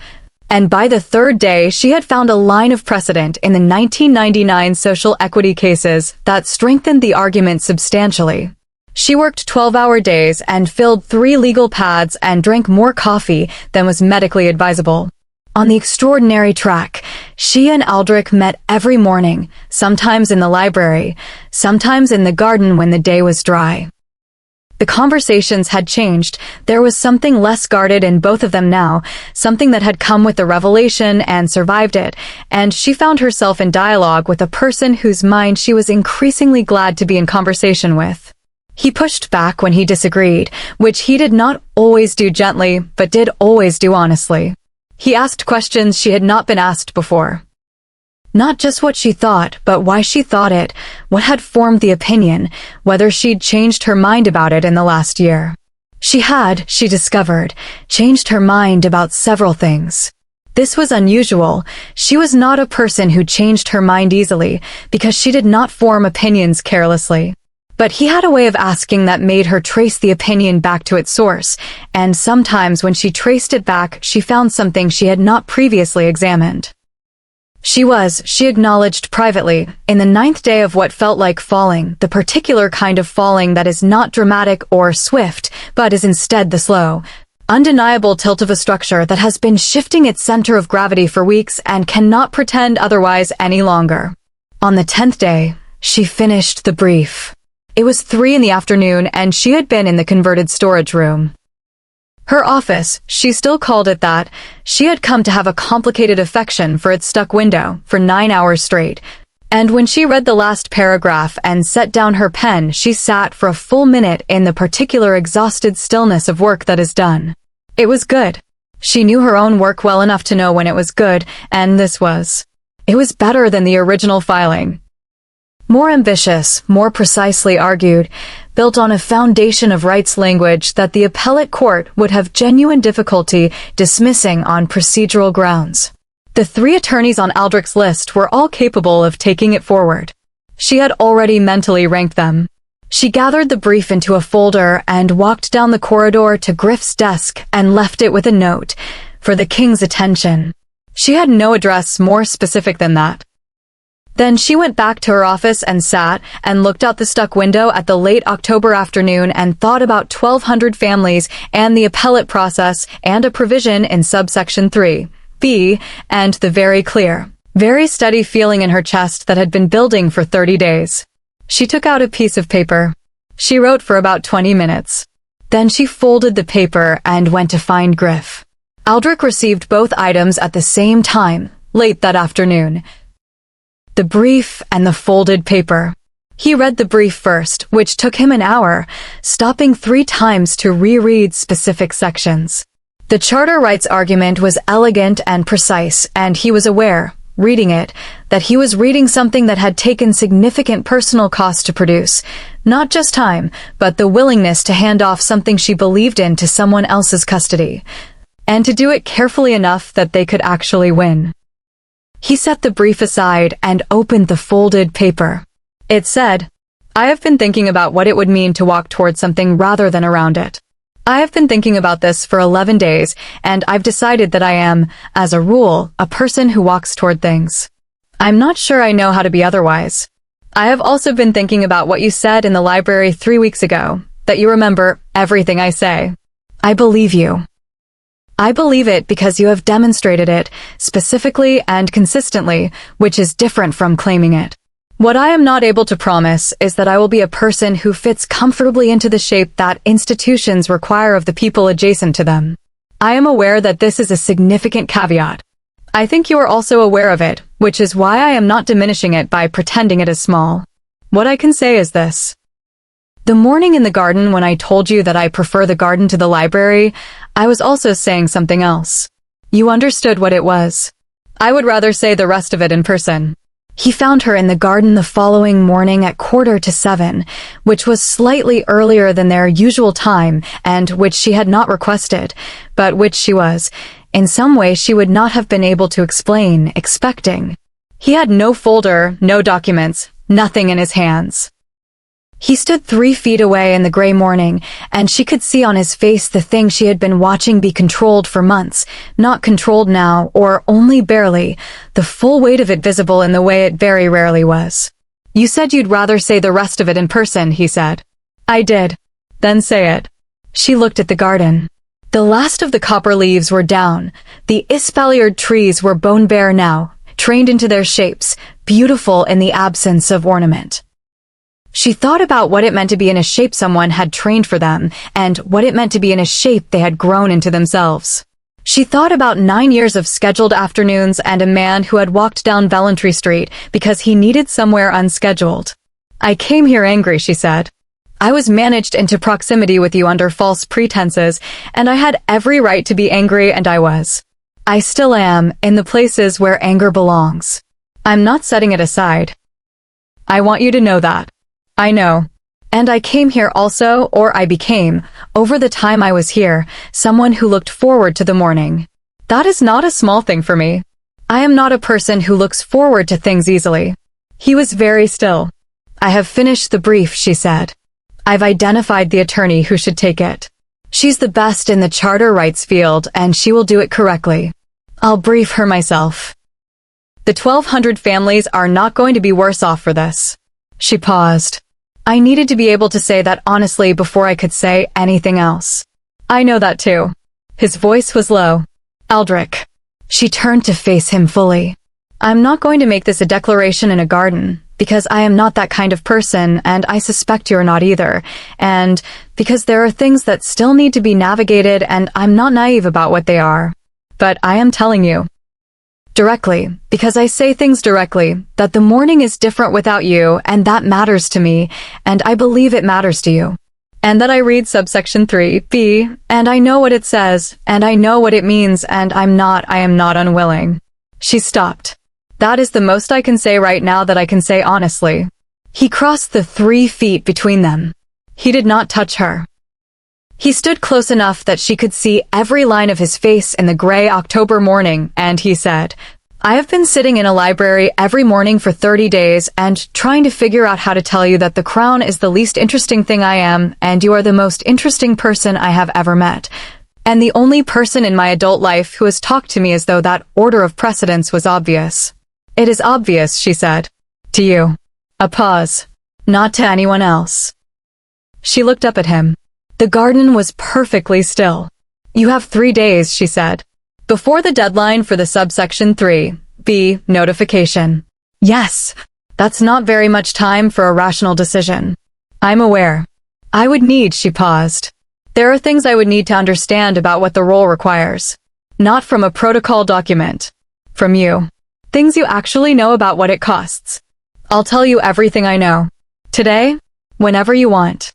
[SPEAKER 1] And by the 3rd day, she had found a line of precedent in the 1999 social equity cases that strengthened the argument substantially. She worked 12-hour days and filled 3 legal pads and drank more coffee than was medically advisable. On the extraordinary track, she and Aldric met every morning, sometimes in the library, sometimes in the garden when the day was dry. The conversations had changed. There was something less guarded in both of them now, something that had come with the revelation and survived it, and she found herself in dialogue with a person whose mind she was increasingly glad to be in conversation with. He pushed back when he disagreed, which he did not always do gently, but did always do honestly. He asked questions she had not been asked before. Not just what she thought, but why she thought it, what had formed the opinion, whether she'd changed her mind about it in the last year. She had, she discovered, changed her mind about several things. This was unusual. She was not a person who changed her mind easily, because she did not form opinions carelessly. But he had a way of asking that made her trace the opinion back to its source, and sometimes when she traced it back, she found something she had not previously examined. She acknowledged privately, in the 9th day of what felt like falling, the particular kind of falling that is not dramatic or swift, but is instead the slow, undeniable tilt of a structure that has been shifting its center of gravity for weeks and cannot pretend otherwise any longer. On the 10th day, she finished the brief. It was 3 in the afternoon and she had been in the converted storage room. Her office, she still called it that. She had come to have a complicated affection for its stuck window for 9 hours straight. And when she read the last paragraph and set down her pen, she sat for a full minute in the particular exhausted stillness of work that is done. It was good. She knew her own work well enough to know when it was good, and this was. It was better than the original filing. More ambitious, more precisely argued, built on a foundation of rights language that the appellate court would have genuine difficulty dismissing on procedural grounds. The 3 attorneys on Aldric's list were all capable of taking it forward. She had already mentally ranked them. She gathered the brief into a folder and walked down the corridor to Griff's desk and left it with a note, for the King's attention. She had no address more specific than that. Then she went back to her office and sat and looked out the stuck window at the late October afternoon and thought about 1,200 families and the appellate process and a provision in subsection 3b, and the very clear, very steady feeling in her chest that had been building for 30 days. She took out a piece of paper. She wrote for about 20 minutes. Then she folded the paper and went to find Griff. Aldric received both items at the same time, late that afternoon. The brief and the folded paper. He read the brief first, which took him an hour, stopping 3 times to reread specific sections. The charter rights argument was elegant and precise, and he was aware, reading it, that he was reading something that had taken significant personal cost to produce, not just time, but the willingness to hand off something she believed in to someone else's custody, and to do it carefully enough that they could actually win. He set the brief aside and opened the folded paper. It said, "I have been thinking about what it would mean to walk towards something rather than around it. I have been thinking about this for 11 days, and I've decided that I am, as a rule, a person who walks toward things. I'm not sure I know how to be otherwise. I have also been thinking about what you said in the library 3 weeks ago, that you remember everything I say. I believe you. I believe it because you have demonstrated it, specifically and consistently, which is different from claiming it. What I am not able to promise is that I will be a person who fits comfortably into the shape that institutions require of the people adjacent to them. I am aware that this is a significant caveat. I think you are also aware of it, which is why I am not diminishing it by pretending it is small. What I can say is this. The morning in the garden when I told you that I prefer the garden to the library, I was also saying something else. You understood what it was. I would rather say the rest of it in person." He found her in the garden the following morning at 6:45, which was slightly earlier than their usual time and which she had not requested, but which she was, in some way she would not have been able to explain, expecting. He had no folder, no documents, nothing in his hands. He stood 3 feet away in the gray morning, and she could see on his face the thing she had been watching be controlled for months, not controlled now, or only barely, the full weight of it visible in the way it very rarely was. "You said you'd rather say the rest of it in person," he said. "I did." "Then say it." She looked at the garden. The last of the copper leaves were down. The espaliered trees were bone bare now, trained into their shapes, beautiful in the absence of ornament. She thought about what it meant to be in a shape someone had trained for them, and what it meant to be in a shape they had grown into themselves. She thought about 9 years of scheduled afternoons and a man who had walked down Valtoria Street because he needed somewhere unscheduled. "I came here angry," she said. "I was managed into proximity with you under false pretenses, and I had every right to be angry, and I was. I still am, in the places where anger belongs. I'm not setting it aside. I want you to know that. I know. And I came here also, or I became, over the time I was here, someone who looked forward to the morning. That is not a small thing for me. I am not a person who looks forward to things easily. He was very still. I have finished the brief, she said. I've identified the attorney who should take it. She's the best in the charter rights field, and she will do it correctly. I'll brief her myself. The 1,200 families are not going to be worse off for this. She paused. I needed to be able to say that honestly before I could say anything else. I know that too. His voice was low. Aldric. She turned to face him fully. I'm not going to make this a declaration in a garden, because I am not that kind of person, and I suspect you're not either, and because there are things that still need to be navigated, and I'm not naive about what they are. But I am telling you. Directly, because I say things directly, that the morning is different without you, and that matters to me, and I believe it matters to you. And that I read subsection 3b, and I know what it says, and I know what it means, and I am not unwilling. She stopped. That is the most I can say right now that I can say honestly. He crossed the 3 feet between them. He did not touch her. He stood close enough that she could see every line of his face in the gray October morning, and he said, I have been sitting in a library every morning for 30 days and trying to figure out how to tell you that the crown is the least interesting thing I am, and you are the most interesting person I have ever met, and the only person in my adult life who has talked to me as though that order of precedence was obvious. It is obvious, she said. To you. A pause. Not to anyone else. She looked up at him. The garden was perfectly still. You have 3 days, she said. Before the deadline for the subsection 3b notification. Yes, that's not very much time for a rational decision. I'm aware. I would need, she paused. There are things I would need to understand about what the role requires. Not from a protocol document. From you. Things you actually know about what it costs. I'll tell you everything I know. Today, whenever you want.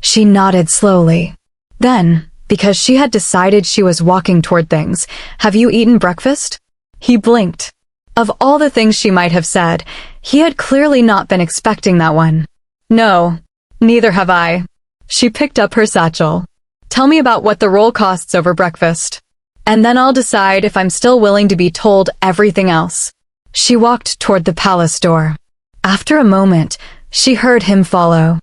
[SPEAKER 1] She nodded slowly. Then, because she had decided she was walking toward things, have you eaten breakfast? He blinked. Of all the things she might have said, he had clearly not been expecting that one. No, neither have I. She picked up her satchel. Tell me about what the role costs over breakfast. And then I'll decide if I'm still willing to be told everything else. She walked toward the palace door. After a moment, she heard him follow.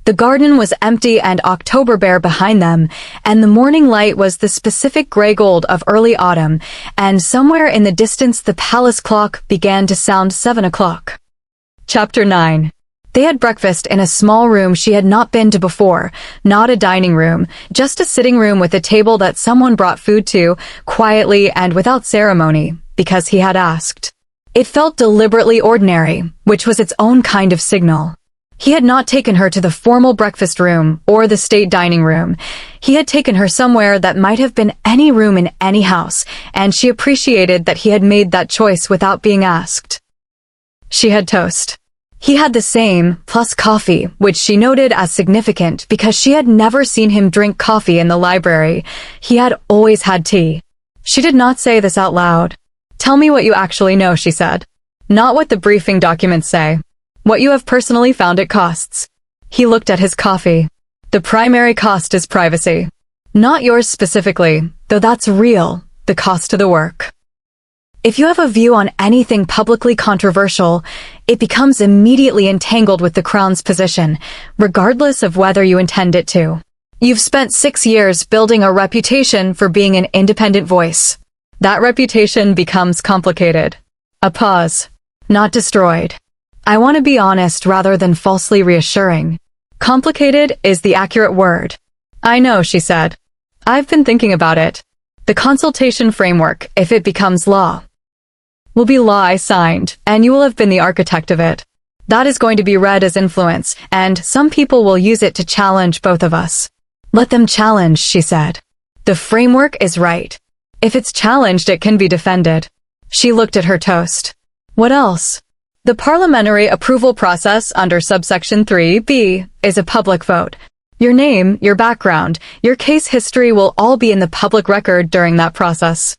[SPEAKER 1] The garden was empty and October bare behind them, and the morning light was the specific gray gold of early autumn, and somewhere in the distance the palace clock began to sound 7 o'clock. Chapter 9. They had breakfast in a small room she had not been to before, not a dining room, just a sitting room with a table that someone brought food to, quietly and without ceremony, because he had asked. It felt deliberately ordinary, which was its own kind of signal. He had not taken her to the formal breakfast room or the state dining room. He had taken her somewhere that might have been any room in any house, and she appreciated that he had made that choice without being asked. She had toast. He had the same, plus coffee, which she noted as significant because she had never seen him drink coffee in the library. He had always had tea. She did not say this out loud. Tell me what you actually know, she said. Not what the briefing documents say. What you have personally found it costs. He looked at his coffee. The primary cost is privacy. Not yours specifically, though that's real, the cost to the work. If you have a view on anything publicly controversial, it becomes immediately entangled with the Crown's position, regardless of whether you intend it to. You've spent 6 years building a reputation for being an independent voice. That reputation becomes complicated. A pause. Not destroyed. I want to be honest rather than falsely reassuring. Complicated is the accurate word. I know, she said. I've been thinking about it. The consultation framework, if it becomes law, will be law I signed, and you will have been the architect of it. That is going to be read as influence, and some people will use it to challenge both of us. Let them challenge, she said. The framework is right. If it's challenged, it can be defended. She looked at her toast. What else? The parliamentary approval process under subsection 3b is a public vote. Your name, your background, your case history will all be in the public record during that process.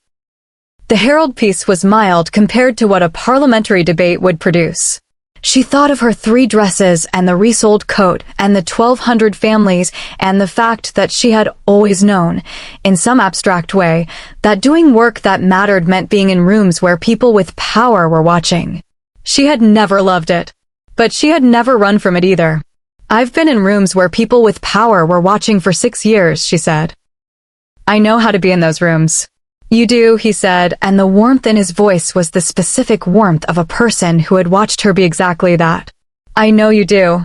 [SPEAKER 1] The Herald piece was mild compared to what a parliamentary debate would produce. She thought of her 3 dresses and the resold coat and the 1,200 families and the fact that she had always known, in some abstract way, that doing work that mattered meant being in rooms where people with power were watching. She had never loved it. But she had never run from it either. "I've been in rooms where people with power were watching for 6 years," she said. "I know how to be in those rooms." "You do," he said, and the warmth in his voice was the specific warmth of a person who had watched her be exactly that. "I know you do.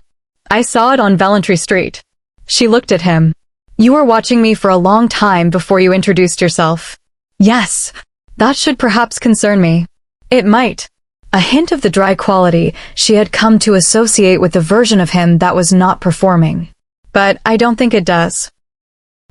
[SPEAKER 1] I saw it on Valtoria Street." She looked at him. "You were watching me for a long time before you introduced yourself." "Yes, that should perhaps concern me." "It might." A hint of the dry quality she had come to associate with the version of him that was not performing. "But I don't think it does."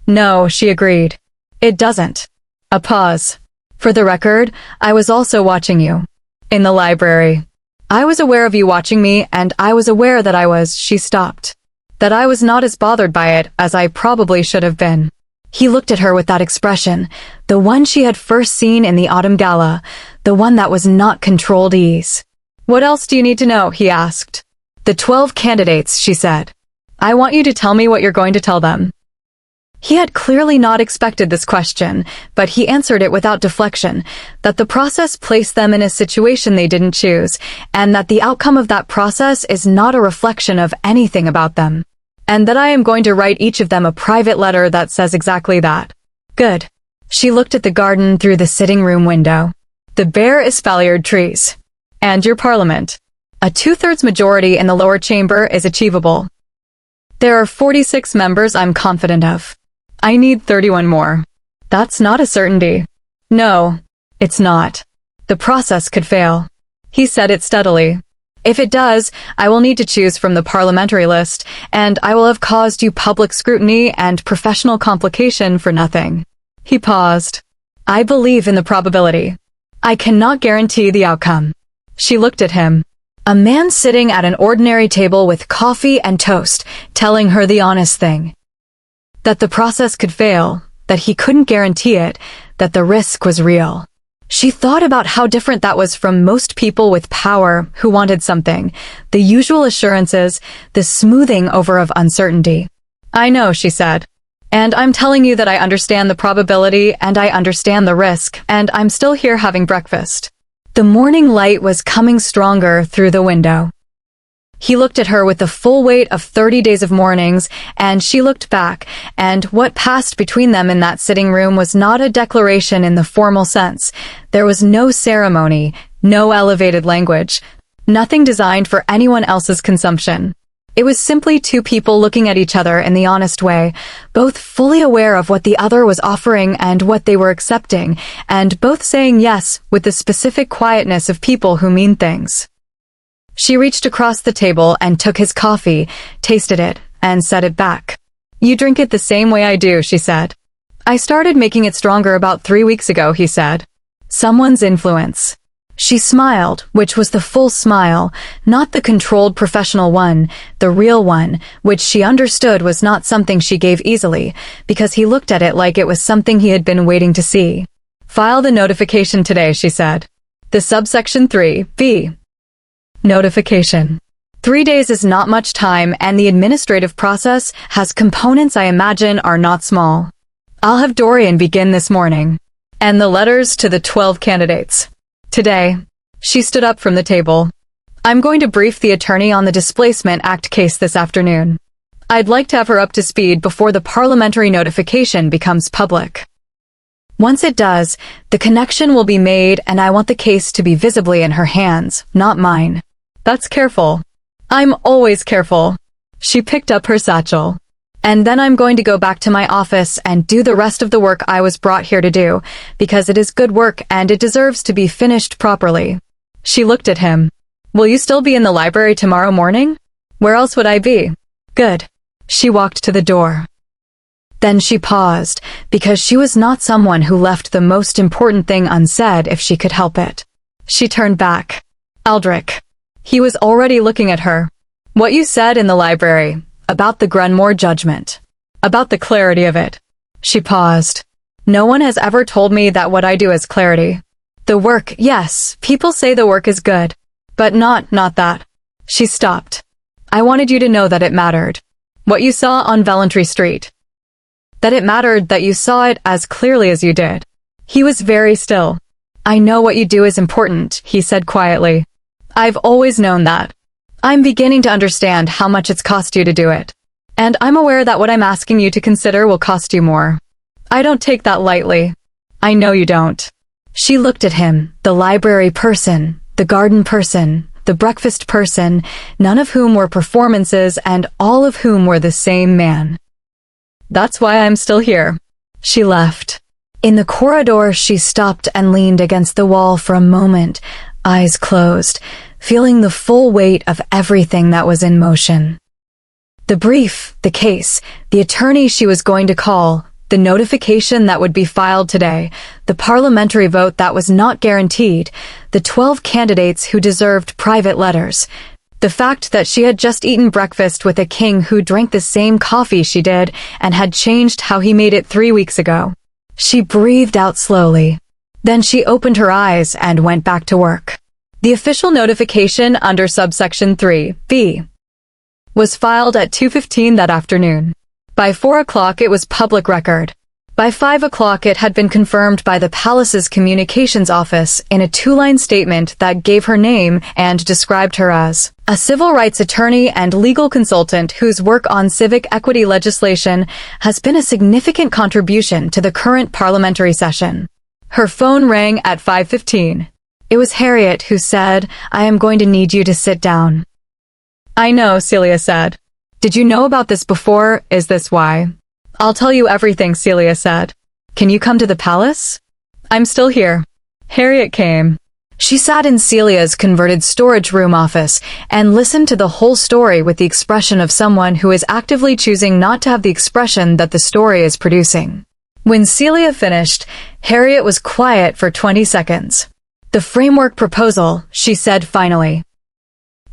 [SPEAKER 1] "No," she agreed. "It doesn't." A pause. "For the record, I was also watching you. In the library. I was aware of you watching me, and I was aware that she stopped. That I was not as bothered by it as I probably should have been." He looked at her with that expression, the one she had first seen in the autumn gala, the one that was not controlled ease. "What else do you need to know?" he asked. "The 12 candidates," she said. "I want you to tell me what you're going to tell them." He had clearly not expected this question, but he answered it without deflection, that the process placed them in a situation they didn't choose, and that the outcome of that process is not a reflection of anything about them. "And that I am going to write each of them a private letter that says exactly that." "Good." She looked at the garden through the sitting room window. "The bare espaliered trees. And your parliament. A 2/3 majority in the lower chamber is achievable. There are 46 members I'm confident of. I need 31 more. That's not a certainty." "No, it's not. The process could fail." He said it steadily. "If it does, I will need to choose from the parliamentary list, and I will have caused you public scrutiny and professional complication for nothing." He paused. "I believe in the probability. I cannot guarantee the outcome." She looked at him. A man sitting at an ordinary table with coffee and toast, telling her the honest thing. That the process could fail, that he couldn't guarantee it, that the risk was real. She thought about how different that was from most people with power who wanted something, the usual assurances, the smoothing over of uncertainty. "I know," she said. "And I'm telling you that I understand the probability and I understand the risk, and I'm still here having breakfast." The morning light was coming stronger through the window. He looked at her with the full weight of 30 days of mornings, and she looked back, and what passed between them in that sitting room was not a declaration in the formal sense. There was no ceremony, no elevated language, nothing designed for anyone else's consumption. It was simply 2 people looking at each other in the honest way, both fully aware of what the other was offering and what they were accepting, and both saying yes with the specific quietness of people who mean things. She reached across the table and took his coffee, tasted it, and set it back. "You drink it the same way I do," she said. "I started making it stronger about 3 weeks ago," he said. "Someone's influence." She smiled, which was the full smile, not the controlled professional one, the real one, which she understood was not something she gave easily, because he looked at it like it was something he had been waiting to see. "File the notification today," she said. "The subsection 3B. Notification. 3 days is not much time, and the administrative process has components I imagine are not small. I'll have Dorian begin this morning. And the letters to the 12 candidates. Today." She stood up from the table. "I'm going to brief the attorney on the Displacement Act case this afternoon. I'd like to have her up to speed before the parliamentary notification becomes public. Once it does, the connection will be made, and I want the case to be visibly in her hands, not mine." "That's careful." "I'm always careful." She picked up her satchel. "And then I'm going to go back to my office and do the rest of the work I was brought here to do, because it is good work and it deserves to be finished properly." She looked at him. "Will you still be in the library tomorrow morning?" "Where else would I be?" "Good." She walked to the door. Then she paused, because she was not someone who left the most important thing unsaid if she could help it. She turned back. "Aldric." He was already looking at her. "What you said in the library, about the Grenmore judgment. About the clarity of it." She paused. "No one has ever told me that what I do is clarity. The work, yes, people say the work is good. But not that." She stopped. I wanted you to know that it mattered. What you saw on Valentry Street. That it mattered that you saw it as clearly as you did. He was very still. I know what you do is important, he said quietly. I've always known that. I'm beginning to understand how much it's cost you to do it. And I'm aware that what I'm asking you to consider will cost you more. I don't take that lightly. I know you don't. She looked at him, the library person, the garden person, the breakfast person, none of whom were performances and all of whom were the same man. That's why I'm still here. She left. In the corridor, she stopped and leaned against the wall for a moment, eyes closed, feeling the full weight of everything that was in motion. The brief, the case, the attorney she was going to call, the notification that would be filed today, the parliamentary vote that was not guaranteed, the 12 candidates who deserved private letters, the fact that she had just eaten breakfast with a king who drank the same coffee she did and had changed how he made it 3 weeks ago. She breathed out slowly. Then she opened her eyes and went back to work. The official notification under subsection 3(b) was filed at 2:15 that afternoon. By 4 o'clock it was public record. By 5 o'clock it had been confirmed by the palace's communications office in a 2-line statement that gave her name and described her as a civil rights attorney and legal consultant whose work on civic equity legislation has been a significant contribution to the current parliamentary session. Her phone rang at 5:15. It was Harriet who said, I am going to need you to sit down. I know, Celia said. Did you know about this before? Is this why? I'll tell you everything, Celia said. Can you come to the palace? I'm still here. Harriet came. She sat in Celia's converted storage room office and listened to the whole story with the expression of someone who is actively choosing not to have the expression that the story is producing. When Celia finished, Harriet was quiet for 20 seconds. The framework proposal, she said finally.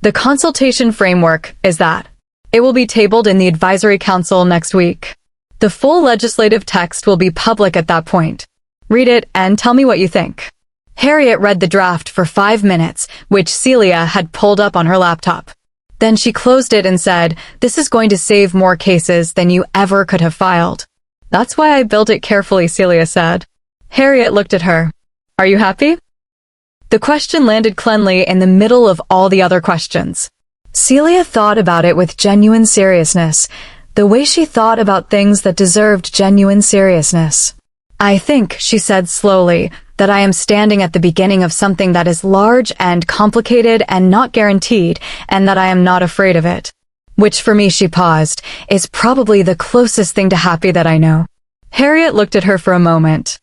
[SPEAKER 1] The consultation framework is that. It will be tabled in the Advisory Council next week. The full legislative text will be public at that point. Read it and tell me what you think. Harriet read the draft for 5 minutes, which Celia had pulled up on her laptop. Then she closed it and said, This is going to save more cases than you ever could have filed. That's why I built it carefully, Celia said. Harriet looked at her. Are you happy? The question landed cleanly in the middle of all the other questions. Celia thought about it with genuine seriousness, the way she thought about things that deserved genuine seriousness. I think, she said slowly, that I am standing at the beginning of something that is large and complicated and not guaranteed, and that I am not afraid of it. Which for me, she paused, is probably the closest thing to happy that I know. Harriet looked at her for a moment.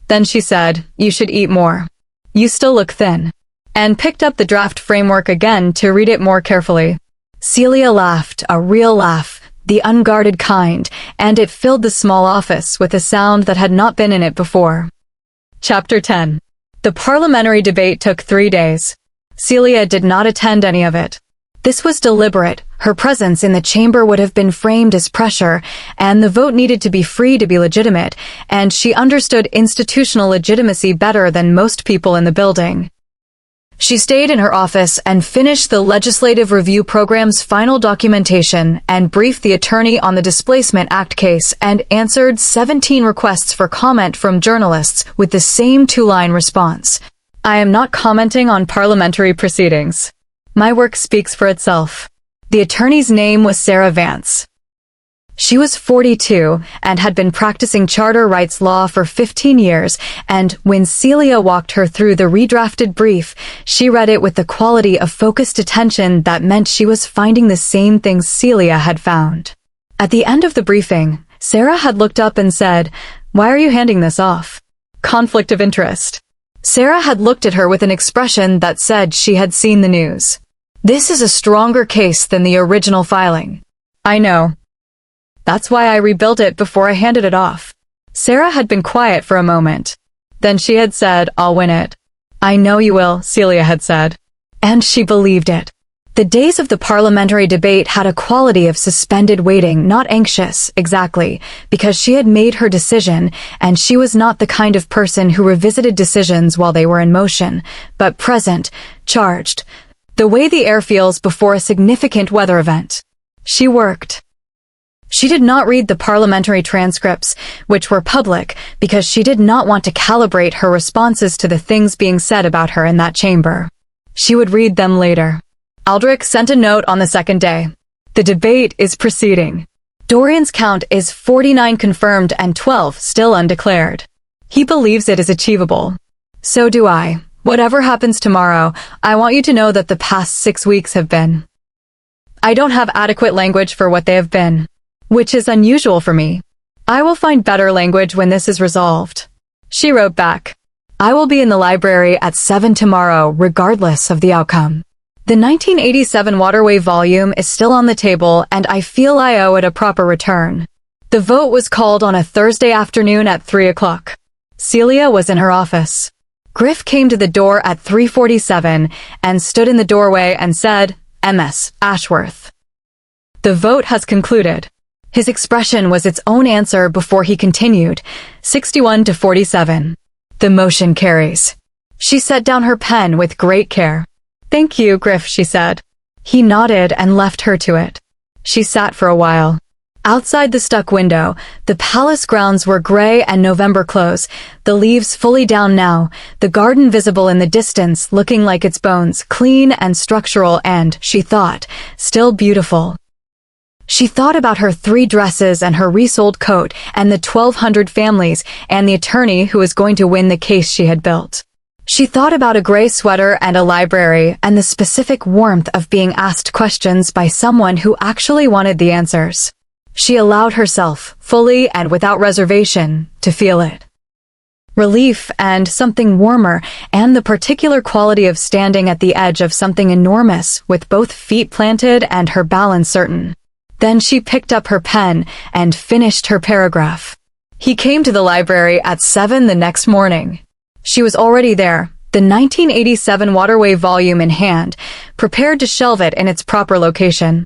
[SPEAKER 1] Then she said, You should eat more. You still look thin. And picked up the draft framework again to read it more carefully. Celia laughed, a real laugh, the unguarded kind, and it filled the small office with a sound that had not been in it before. Chapter 10. The parliamentary debate took 3 days. Celia did not attend any of it. This was deliberate. Her presence in the chamber would have been framed as pressure, and the vote needed to be free to be legitimate, and she understood institutional legitimacy better than most people in the building. She stayed in her office and finished the Legislative Review Program's final documentation and briefed the attorney on the Displacement Act case and answered 17 requests for comment from journalists with the same 2-line response. I am not commenting on parliamentary proceedings. My work speaks for itself. The attorney's name was Sarah Vance. She was 42 and had been practicing charter rights law for 15 years, and when Celia walked her through the redrafted brief, she read it with the quality of focused attention that meant she was finding the same things Celia had found. At the end of the briefing, Sarah had looked up and said, Why are you handing this off? Conflict of interest. Sarah had looked at her with an expression that said she had seen the news. This is a stronger case than the original filing. I know. That's why I rebuilt it before I handed it off. Sarah had been quiet for a moment. Then she had said, I'll win it. I know you will, Celia had said. And she believed it. The days of the parliamentary debate had a quality of suspended waiting, not anxious, exactly, because she had made her decision, and she was not the kind of person who revisited decisions while they were in motion, but present, charged. The way the air feels before a significant weather event. She worked. She did not read the parliamentary transcripts, which were public, because she did not want to calibrate her responses to the things being said about her in that chamber. She would read them later. Aldric sent a note on the second day. The debate is proceeding. Dorian's count is 49 confirmed and 12 still undeclared. He believes it is achievable. So do I. Whatever happens tomorrow, I want you to know that the past 6 weeks have been. I don't have adequate language for what they have been, which is unusual for me. I will find better language when this is resolved. She wrote back, I will be in the library at 7 tomorrow, regardless of the outcome. The 1987 Waterway volume is still on the table, and I feel I owe it a proper return. The vote was called on a Thursday afternoon at 3 o'clock. Celia was in her office. Griff came to the door at 3:47 and stood in the doorway and said, Ms. Ashworth. The vote has concluded. His expression was its own answer before he continued, 61 to 47. The motion carries. She set down her pen with great care. Thank you, Griff, she said. He nodded and left her to it. She sat for a while. Outside the stuck window, the palace grounds were gray and November close, the leaves fully down now, the garden visible in the distance looking like its bones, clean and structural and, she thought, still beautiful. She thought about her 3 dresses and her resold coat and the 1,200 families and the attorney who was going to win the case she had built. She thought about a gray sweater and a library and the specific warmth of being asked questions by someone who actually wanted the answers. She allowed herself, fully and without reservation, to feel it. Relief and something warmer, and the particular quality of standing at the edge of something enormous with both feet planted and her balance certain. Then she picked up her pen and finished her paragraph. He came to the library at 7 the next morning. She was already there, the 1987 Waterway volume in hand, prepared to shelve it in its proper location.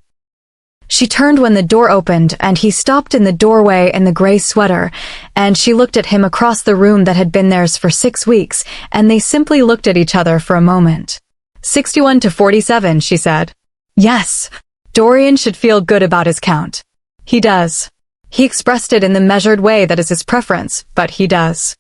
[SPEAKER 1] She turned when the door opened, and he stopped in the doorway in the gray sweater, and she looked at him across the room that had been theirs for 6 weeks, and they simply looked at each other for a moment. 61 to 47, she said. Yes, Dorian should feel good about his count. He does. He expressed it in the measured way that is his preference, but he does.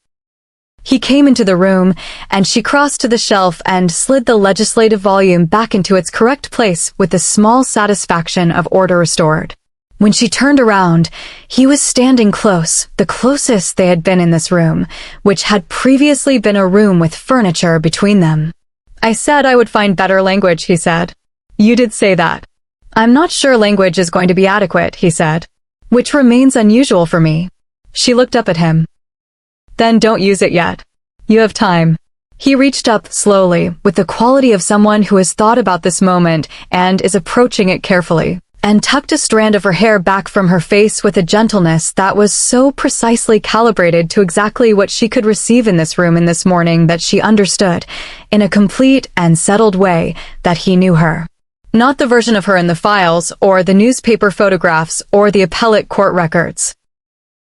[SPEAKER 1] He came into the room, and she crossed to the shelf and slid the legislative volume back into its correct place with the small satisfaction of order restored. When she turned around, he was standing close, the closest they had been in this room, which had previously been a room with furniture between them. I said I would find better language, he said. You did say that. I'm not sure language is going to be adequate, he said, which remains unusual for me. She looked up at him. Then don't use it yet. You have time. He reached up slowly, with the quality of someone who has thought about this moment and is approaching it carefully, and tucked a strand of her hair back from her face with a gentleness that was so precisely calibrated to exactly what she could receive in this room in this morning that she understood, in a complete and settled way, that he knew her. Not the version of her in the files, or the newspaper photographs, or the appellate court records.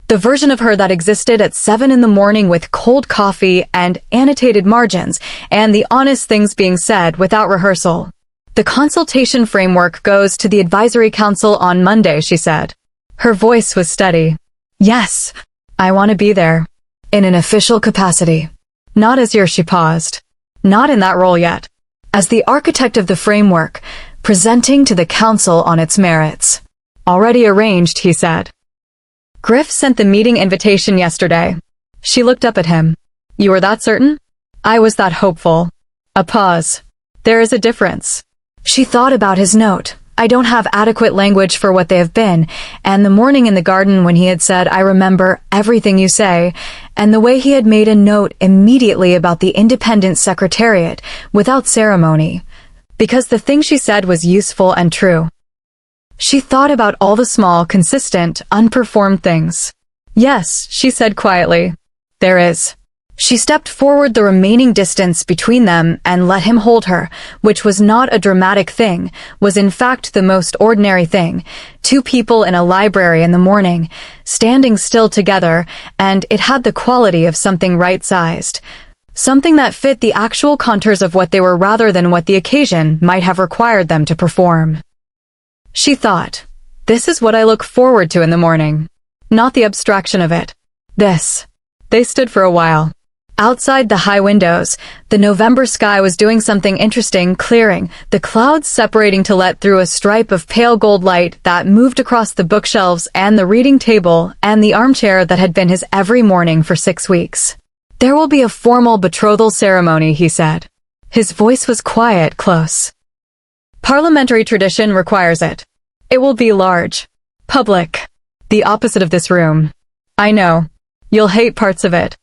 [SPEAKER 1] The version of her that existed at 7 in the morning with cold coffee and annotated margins, and the honest things being said without rehearsal. The consultation framework goes to the advisory council on Monday, she said. Her voice was steady. Yes, I want to be there. In an official capacity. Not as your, she paused. Not in that role yet. As the architect of the framework, presenting to the council on its merits. Already arranged, he said. Griff sent the meeting invitation yesterday. She looked up at him. You were that certain? I was that hopeful. A pause. There is a difference. She thought about his note. I don't have adequate language for what they have been, and the morning in the garden when he had said, I remember everything you say, and the way he had made a note immediately about the independent secretariat, without ceremony, because the thing she said was useful and true. She thought about all the small, consistent, unperformed things. Yes, she said quietly. There is. She stepped forward the remaining distance between them and let him hold her, which was not a dramatic thing, was in fact the most ordinary thing. 2 people in a library in the morning, standing still together, and it had the quality of something right-sized. Something that fit the actual contours of what they were rather than what the occasion might have required them to perform. She thought, this is what I look forward to in the morning. Not the abstraction of it. This. They stood for a while. Outside the high windows, the November sky was doing something interesting, clearing, the clouds separating to let through a stripe of pale gold light that moved across the bookshelves and the reading table and the armchair that had been his every morning for 6 weeks. There will be a formal betrothal ceremony, he said. His voice was quiet, close. Parliamentary tradition requires it. It will be large. Public. The opposite of this room. I know. You'll hate parts of it.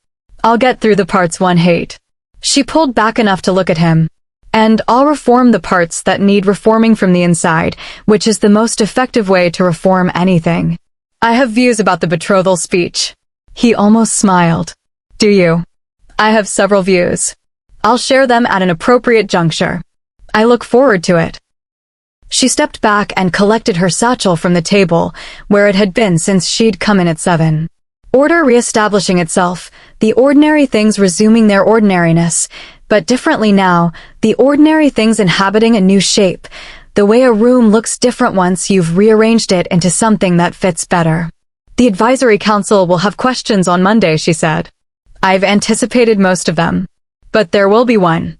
[SPEAKER 1] I'll get through the parts one hate. She pulled back enough to look at him. And I'll reform the parts that need reforming from the inside, which is the most effective way to reform anything. I have views about the betrothal speech. He almost smiled. Do you? I have several views. I'll share them at an appropriate juncture. I look forward to it. She stepped back and collected her satchel from the table, where it had been since she'd come in at 7. Order reestablishing itself, the ordinary things resuming their ordinariness, but differently now, the ordinary things inhabiting a new shape, the way a room looks different once you've rearranged it into something that fits better. The advisory council will have questions on Monday, she said. I've anticipated most of them. But there will be one.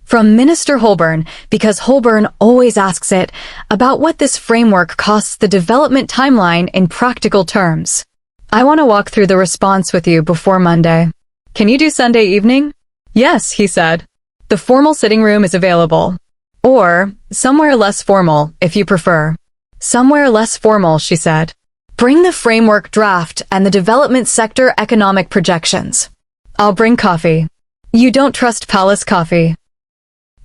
[SPEAKER 1] From Minister Holborn, because Holborn always asks it, about what this framework costs the development timeline in practical terms. I want to walk through the response with you before Monday. Can you do Sunday evening? Yes, he said. The formal sitting room is available. Or, somewhere less formal, if you prefer. Somewhere less formal, she said. Bring the framework draft and the development sector economic projections. I'll bring coffee. You don't trust Palace coffee.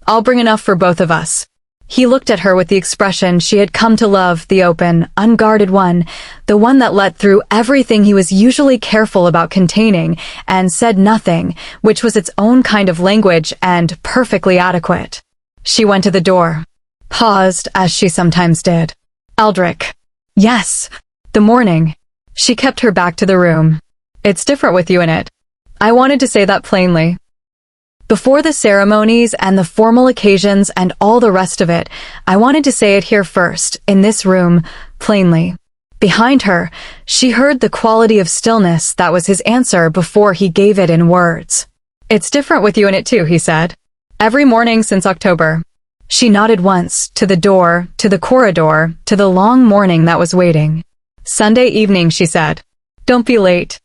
[SPEAKER 1] I'll bring enough for both of us. He looked at her with the expression she had come to love, the open, unguarded one, the one that let through everything he was usually careful about containing, and said nothing, which was its own kind of language and perfectly adequate. She went to the door. Paused, as she sometimes did. Aldric. Yes. The morning. She kept her back to the room. It's different with you in it. I wanted to say that plainly. Before the ceremonies and the formal occasions and all the rest of it, I wanted to say it here first, in this room, plainly. Behind her, she heard the quality of stillness that was his answer before he gave it in words. It's different with you in it too, he said. Every morning since October. She nodded once, to the door, to the corridor, to the long morning that was waiting. Sunday evening, she said. Don't be late.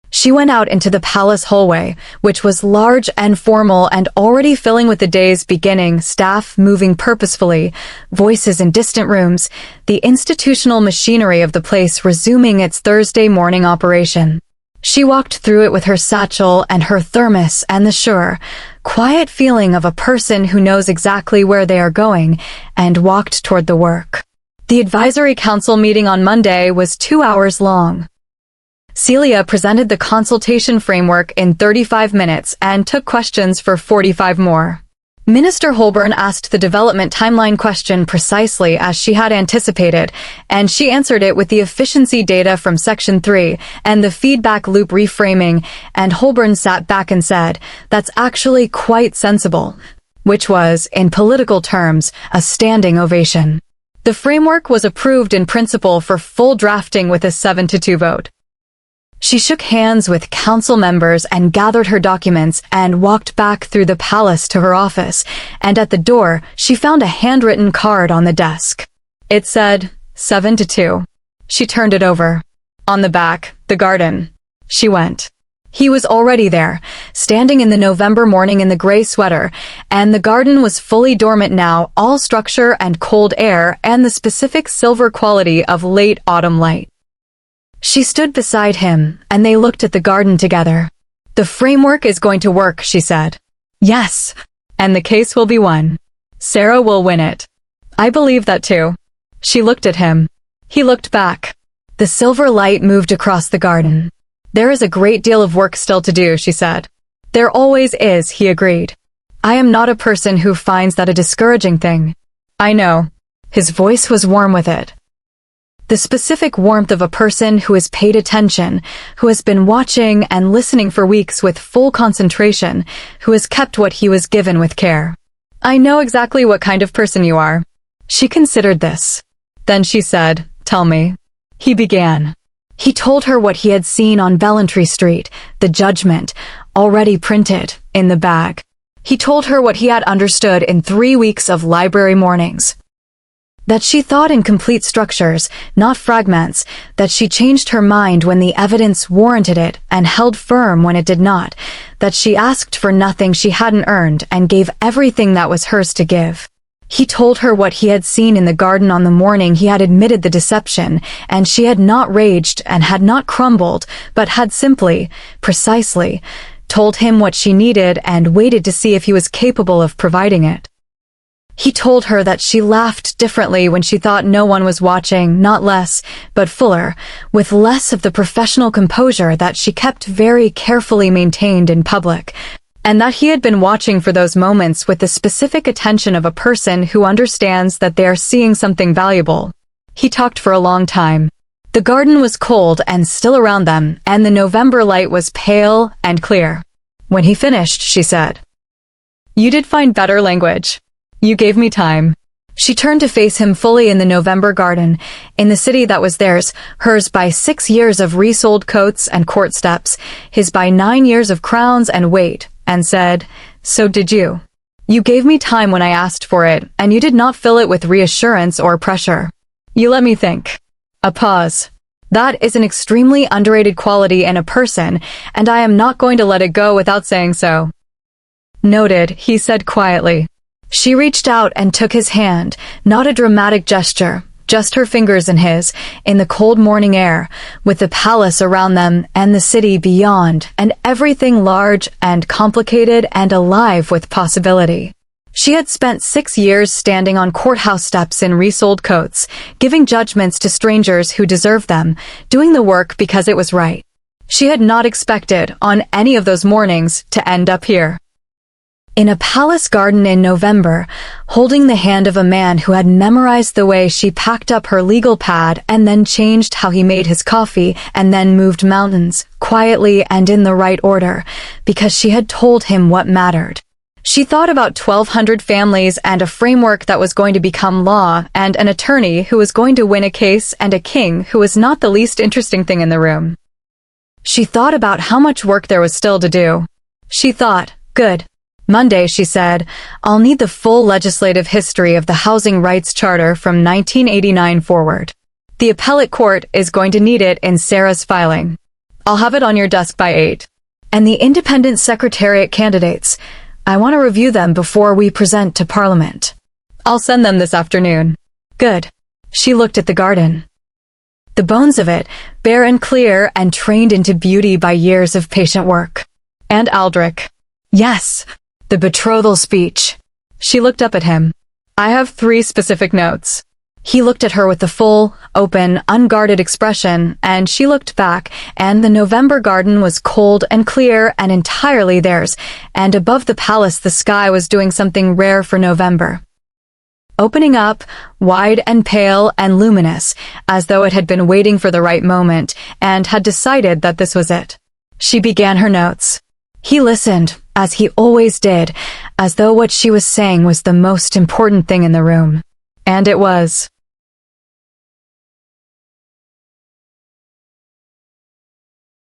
[SPEAKER 1] She went out into the palace hallway, which was large and formal and already filling with the day's beginning, staff moving purposefully, voices in distant rooms, the institutional machinery of the place resuming its Thursday morning operation. She walked through it with her satchel and her thermos and the sure, quiet feeling of a person who knows exactly where they are going, and walked toward the work. The advisory council meeting on Monday was 2 hours long. Celia presented the consultation framework in 35 minutes and took questions for 45 more. Minister Holborn asked the development timeline question precisely as she had anticipated, and she answered it with the efficiency data from Section 3 and the feedback loop reframing, and Holborn sat back and said, "That's actually quite sensible," which was, in political terms, a standing ovation. The framework was approved in principle for full drafting with a 7-2 vote. She shook hands with council members and gathered her documents and walked back through the palace to her office, and at the door she found a handwritten card on the desk. It said, 7-2. She turned it over. On the back, the garden. She went. He was already there, standing in the November morning in the gray sweater, and the garden was fully dormant now, all structure and cold air and the specific silver quality of late autumn light. She stood beside him, and they looked at the garden together. The framework is going to work, she said. Yes, and the case will be won. Sarah will win it. I believe that too. She looked at him. He looked back. The silver light moved across the garden. There is a great deal of work still to do, she said. There always is, he agreed. I am not a person who finds that a discouraging thing. I know. His voice was warm with it. The specific warmth of a person who has paid attention, who has been watching and listening for weeks with full concentration, who has kept what he was given with care. I know exactly what kind of person you are. She considered this. Then she said, "Tell me." He began. He told her what he had seen on Valtoria Street, the judgment, already printed, in the bag. He told her what he had understood in 3 weeks of library mornings. That she thought in complete structures, not fragments, that she changed her mind when the evidence warranted it and held firm when it did not, that she asked for nothing she hadn't earned and gave everything that was hers to give. He told her what he had seen in the garden on the morning he had admitted the deception, and she had not raged and had not crumbled, but had simply, precisely, told him what she needed and waited to see if he was capable of providing it. He told her that she laughed differently when she thought no one was watching, not less, but fuller, with less of the professional composure that she kept very carefully maintained in public, and that he had been watching for those moments with the specific attention of a person who understands that they are seeing something valuable. He talked for a long time. The garden was cold and still around them, and the November light was pale and clear. When he finished, she said, "You did find better language. You gave me time." She turned to face him fully in the November garden, in the city that was theirs, hers by 6 years of resold coats and court steps, his by 9 years of crowns and weight, and said, "So did you. You gave me time when I asked for it, and you did not fill it with reassurance or pressure. You let me think." A pause. That is an extremely underrated quality in a person, and I am not going to let it go without saying so. Noted, he said quietly. She reached out and took his hand, not a dramatic gesture, just her fingers in his, in the cold morning air, with the palace around them and the city beyond, and everything large and complicated and alive with possibility. She had spent 6 years standing on courthouse steps in resold coats, giving judgments to strangers who deserved them, doing the work because it was right. She had not expected, on any of those mornings, to end up here. In a palace garden in November, holding the hand of a man who had memorized the way she packed up her legal pad and then changed how he made his coffee and then moved mountains, quietly and in the right order, because she had told him what mattered. She thought about 1,200 families and a framework that was going to become law and an attorney who was going to win a case and a king who was not the least interesting thing in the room. She thought about how much work there was still to do. She thought, good. Monday, she said, I'll need the full legislative history of the Housing Rights Charter from 1989 forward. The appellate court is going to need it in Sarah's filing. I'll have it on your desk by 8. And the independent secretariat candidates, I want to review them before we present to Parliament. I'll send them this afternoon. Good. She looked at the garden. The bones of it, bare and clear and trained into beauty by years of patient work. And Aldric. Yes. The betrothal speech. She looked up at him. I have 3 specific notes. He looked at her with the full, open, unguarded expression, and she looked back, and the November garden was cold and clear and entirely theirs, and above the palace the sky was doing something rare for November. Opening up, wide and pale and luminous, as though it had been waiting for the right moment, and had decided that this was it. She began her notes. He listened, as he always did, as though what she was saying was the most important thing in the room. And it was.